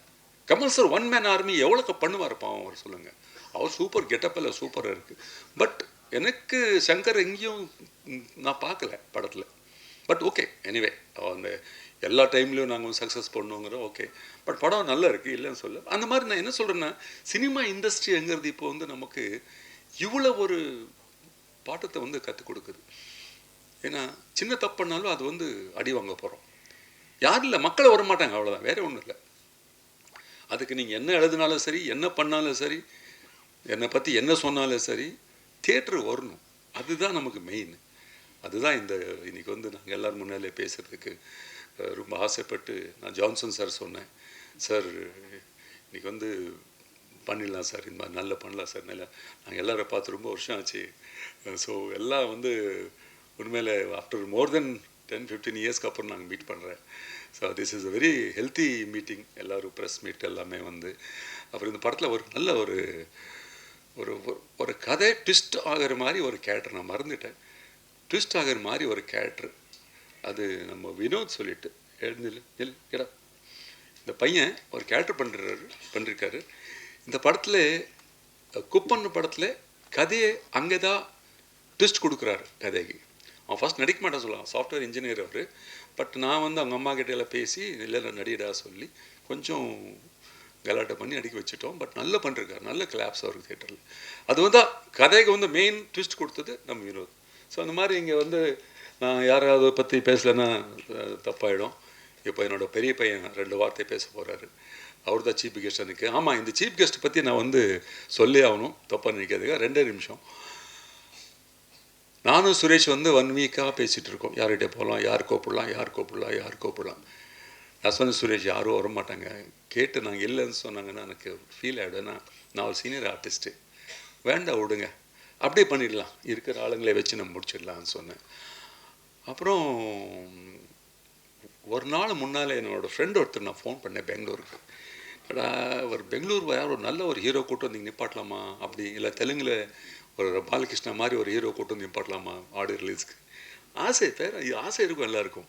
Speaker 8: கமல் சார் 1 man ஆர்மி எவ்வளோக்கு பண்ணுவார் பாவம் அவர், சொல்லுங்கள். அவர் சூப்பர் கெட்டப்பில் சூப்பராக இருக்குது. பட் எனக்கு சங்கர் எங்கேயும் நான் பார்க்கல படத்தில். பட் ஓகே, எனிவே அந்த எல்லா டைம்லேயும் நாங்கள் சக்ஸஸ் பண்ணுவோங்கிற ஓகே. பட் படம் நல்லா இருக்குது, இல்லைன்னு சொல்ல. அந்த மாதிரி நான் என்ன சொல்கிறேன்னா, சினிமா இண்டஸ்ட்ரிங்கிறது இப்போ வந்து நமக்கு இவ்வளோ ஒரு பாட்டத்தை வந்து கற்றுக் கொடுக்குது. ஏன்னா சின்ன தப்பு பண்ணாலும் அது வந்து அடி வாங்க போகிறோம். யாரும் இல்லை, மக்களை வர மாட்டாங்க, அவ்வளோதான், வேறு ஒன்றும் இல்லை. அதுக்கு நீங்கள் என்ன எழுதினாலும் சரி, என்ன பண்ணாலும் சரி, என்னை பற்றி என்ன சொன்னாலும் சரி, தியேட்டர் வரணும். அதுதான் நமக்கு மெயின். அதுதான் இன்னைக்கு வந்து நாங்கள் எல்லோரும் முன்னாலே பேசுகிறதுக்கு ரொம்ப ஆசைப்பட்டு நான் ஜான்சன் சார் சொன்னேன். சார் இன்றைக்கி வந்து பண்ணிடலாம் சார், இந்த மாதிரி நல்லா பண்ணலாம் சார், நல்லா நாங்கள் எல்லோரும் பார்த்து ரொம்ப வருஷம் ஆச்சு. ஸோ எல்லாம் வந்து உண்மையில் ஆஃப்டர் மோர் தென் 10-15 இயர்ஸ்க்கு அப்புறம் நாங்கள் மீட் பண்ணுறேன். So this is a very healthy meeting. எல்லோரும் ப்ரெஸ் மீட் எல்லாமே வந்து அப்புறம் இந்த படத்தில் ஒரு நல்ல ஒரு ஒரு ஒரு கதை ட்விஸ்ட் ஆகிற மாதிரி ஒரு கேரக்டர், நான் மறந்துட்டேன், ட்விஸ்ட் ஆகிற மாதிரி ஒரு கேரக்டர். அது நம்ம வினோத் சொல்லிட்டு எழுந்தில் இந்த பையன் ஒரு கேரக்டர் பண்ணிருக்காரு. இந்த படத்தில் குப்பன் படத்தில் கதையை அங்கே தான் ட்விஸ்ட் கொடுக்குறாரு கதைக்கு. அவன் ஃபஸ்ட் நடிக்க மாட்டான் சொல்லலாம், சாஃப்ட்வேர் இன்ஜினியர் அவர். பட் நான் வந்து அவங்க அம்மா கிட்ட எல்லாம் பேசி இல்லை நடிகடா சொல்லி கொஞ்சம் கலாட்டை பண்ணி நடிக்க வச்சுட்டோம். பட் நல்லா பண்ணிருக்காரு, நல்ல கிளாப்ஸ் அவருக்கு தியேட்டரில். அது வந்து கதைக்கு வந்து மெயின் ட்விஸ்ட் கொடுத்தது நம்ம வினோத். ஸோ அந்த மாதிரி இங்கே வந்து நான் யாராவது பற்றி பேசலைன்னா தப்பாயிடும். இப்போ என்னோடய பெரிய பையன் 2 வார்த்தை பேச போகிறாரு, அவர் தான் சீஃப் கெஸ்ட். எனக்கு ஆமாம், இந்த சீஃப் கெஸ்ட் பற்றி நான் வந்து சொல்லி ஆகணும், தப்பாக நினைக்காதுங்க. 2 நிமிஷம். நானும் சுரேஷ் வந்து 1 வீக்காக பேசிகிட்டு இருக்கோம், யார்கிட்டே போகலாம், யார் கூப்பிடலாம். நான் சொன்ன சுரேஷ் யாரும் வரமாட்டாங்க, கேட்டு நாங்கள் இல்லைன்னு சொன்னாங்கன்னா எனக்கு ஃபீல் ஆகிடுவேன்னா, நான் ஒரு சீனியர் ஆர்டிஸ்ட்டு, வேண்டாம் விடுங்க, அப்படியே பண்ணிடலாம், இருக்கிற ஆளுங்களை வச்சு நம்ம முடிச்சிடலான்னு சொன்னேன். அப்புறம் ஒரு நாள் முன்னால் என்னோடய ஃப்ரெண்ட் ஒருத்தர் நான் ஃபோன் பண்ணேன் பெங்களூருக்கு. ஒரு பெங்களூர் யார் ஒரு நல்ல ஒரு ஹீரோ கூட்டு வந்து நிப்பாட்டலாமா, அப்படி இல்லை தெலுங்கில் ஒரு பாலகிருஷ்ணா மாதிரி ஒரு ஹீரோ கூட்டு வந்து நிப்பாட்டலாமா ஆடியோ ரிலீஸ்க்கு. ஆசை இருக்கும் எல்லாருக்கும்.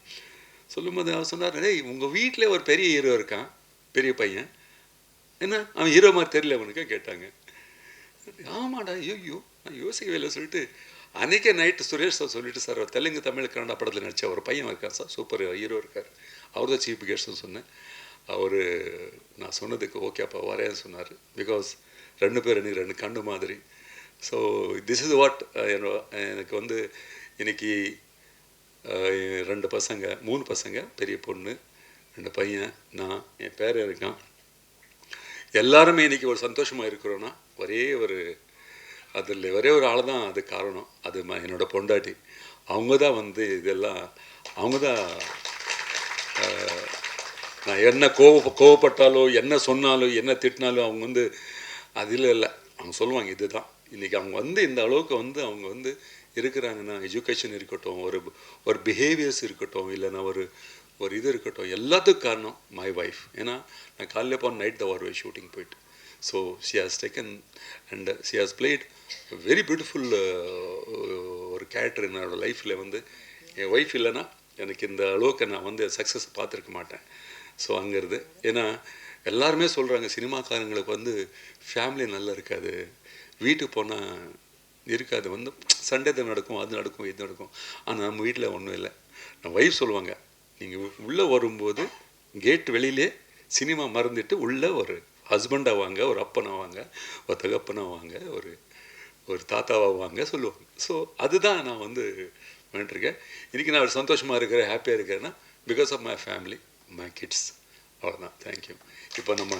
Speaker 8: சொல்லும்போது அவர் சொன்னார், டேய் உங்கள் வீட்டிலே ஒரு பெரிய ஹீரோ இருக்கான், பெரிய பையன், என்ன அவன் ஹீரோ மாதிரி தெரியல அவனுக்கு கேட்டாங்க. ஆமாடா, ஐயோ நான் யோசிக்கவே இல்லை சொல்லிட்டு அன்றைக்கே நைட்டு சுரேஷ் சார் சொல்லிட்டு, சார் தெலுங்கு தமிழ் கன்னடா படத்தில் நடித்த ஒரு பையன் இருக்கார் சார், சூப்பர் ஹீரோ இருக்கார், அவர் தான் சீஃப் கெஸ்ட்னு சொன்னேன். அவர் நான் சொன்னதுக்கு ஓகே அப்போ வரேன்னு சொன்னார். பிகாஸ் 2 பேர் எனக்கு 2 கண்ணு மாதிரி. ஸோ திஸ் இஸ் வாட் எனக்கு வந்து இன்றைக்கி 2 பசங்க 3 பசங்க, பெரிய பொண்ணு, 2 பையன், நான், என் பேர் இருக்கான். எல்லாருமே இன்றைக்கி ஒரு சந்தோஷமாக இருக்கிறோன்னா ஒரே ஒரு ஆள் தான் அது காரணம். அது என்னோடய பொண்டாட்டி. அவங்க தான் வந்து இதெல்லாம், அவங்க தான் நான் என்ன கோவப்பட்டாலோ என்ன சொன்னாலோ என்ன திட்டினாலும் அவங்க வந்து அதில் இல்லை, அவங்க சொல்லுவாங்க இதுதான். இன்றைக்கி அவங்க வந்து இந்த அளவுக்கு வந்து அவங்க வந்து இருக்கிறாங்கன்னா, எஜுகேஷன் இருக்கட்டும், ஒரு பிஹேவியர்ஸ் இருக்கட்டும், இல்லைன்னா ஒரு இது இருக்கட்டும், எல்லாத்துக்கும் காரணம் மை ஒய்ஃப். ஏன்னா நான் காலையில் போன நைட் தான் வருவேன் ஷூட்டிங் போயிட்டு. So she has taken and she has played very beautiful ஒரு கேரக்டர் என்னோடய லைஃப்பில். வந்து என் ஒய்ஃப் இல்லைன்னா எனக்கு இந்த அளவுக்கு நான் வந்து சக்ஸஸ் பார்த்துருக்க மாட்டேன். ஸோ அங்கேருந்து ஏன்னா எல்லாருமே சொல்கிறாங்க சினிமாக்காரங்களுக்கு வந்து ஃபேமிலி நல்லா இருக்காது, வீட்டுக்கு போனால் இருக்காது, வந்து சண்டே தான் நடக்கும், அது நடக்கும், இது நடக்கும். ஆனால் நம்ம வீட்டில் ஒன்றும் இல்லை. நான் ஒய்ஃப் சொல்லுவாங்க, நீங்கள் உள்ளே வரும்போது கேட் வெளியிலே சினிமா மறந்துட்டு உள்ளே ஒரு ஹஸ்பண்டாக வாங்க, ஒரு அப்பனாக வாங்க, ஒரு தகப்பனாக வாங்க, ஒரு தாத்தாவாக வாங்க சொல்லுவாங்க. ஸோ அதுதான் நான் வந்து வேண்டியிருக்கேன். இன்றைக்கி நான் சந்தோஷமாக இருக்கிறேன், ஹாப்பியாக இருக்கிறேன்னா because of my family, my kids, அவ்வளோதான். தேங்க்யூ. இப்போ நம்ம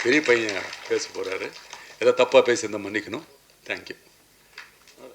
Speaker 8: பெரிய பையன் பேச போகிறாரு, ஏதாவது தப்பாக பேசியிருந்தால் மன்னிக்கணும். தேங்க்யூ.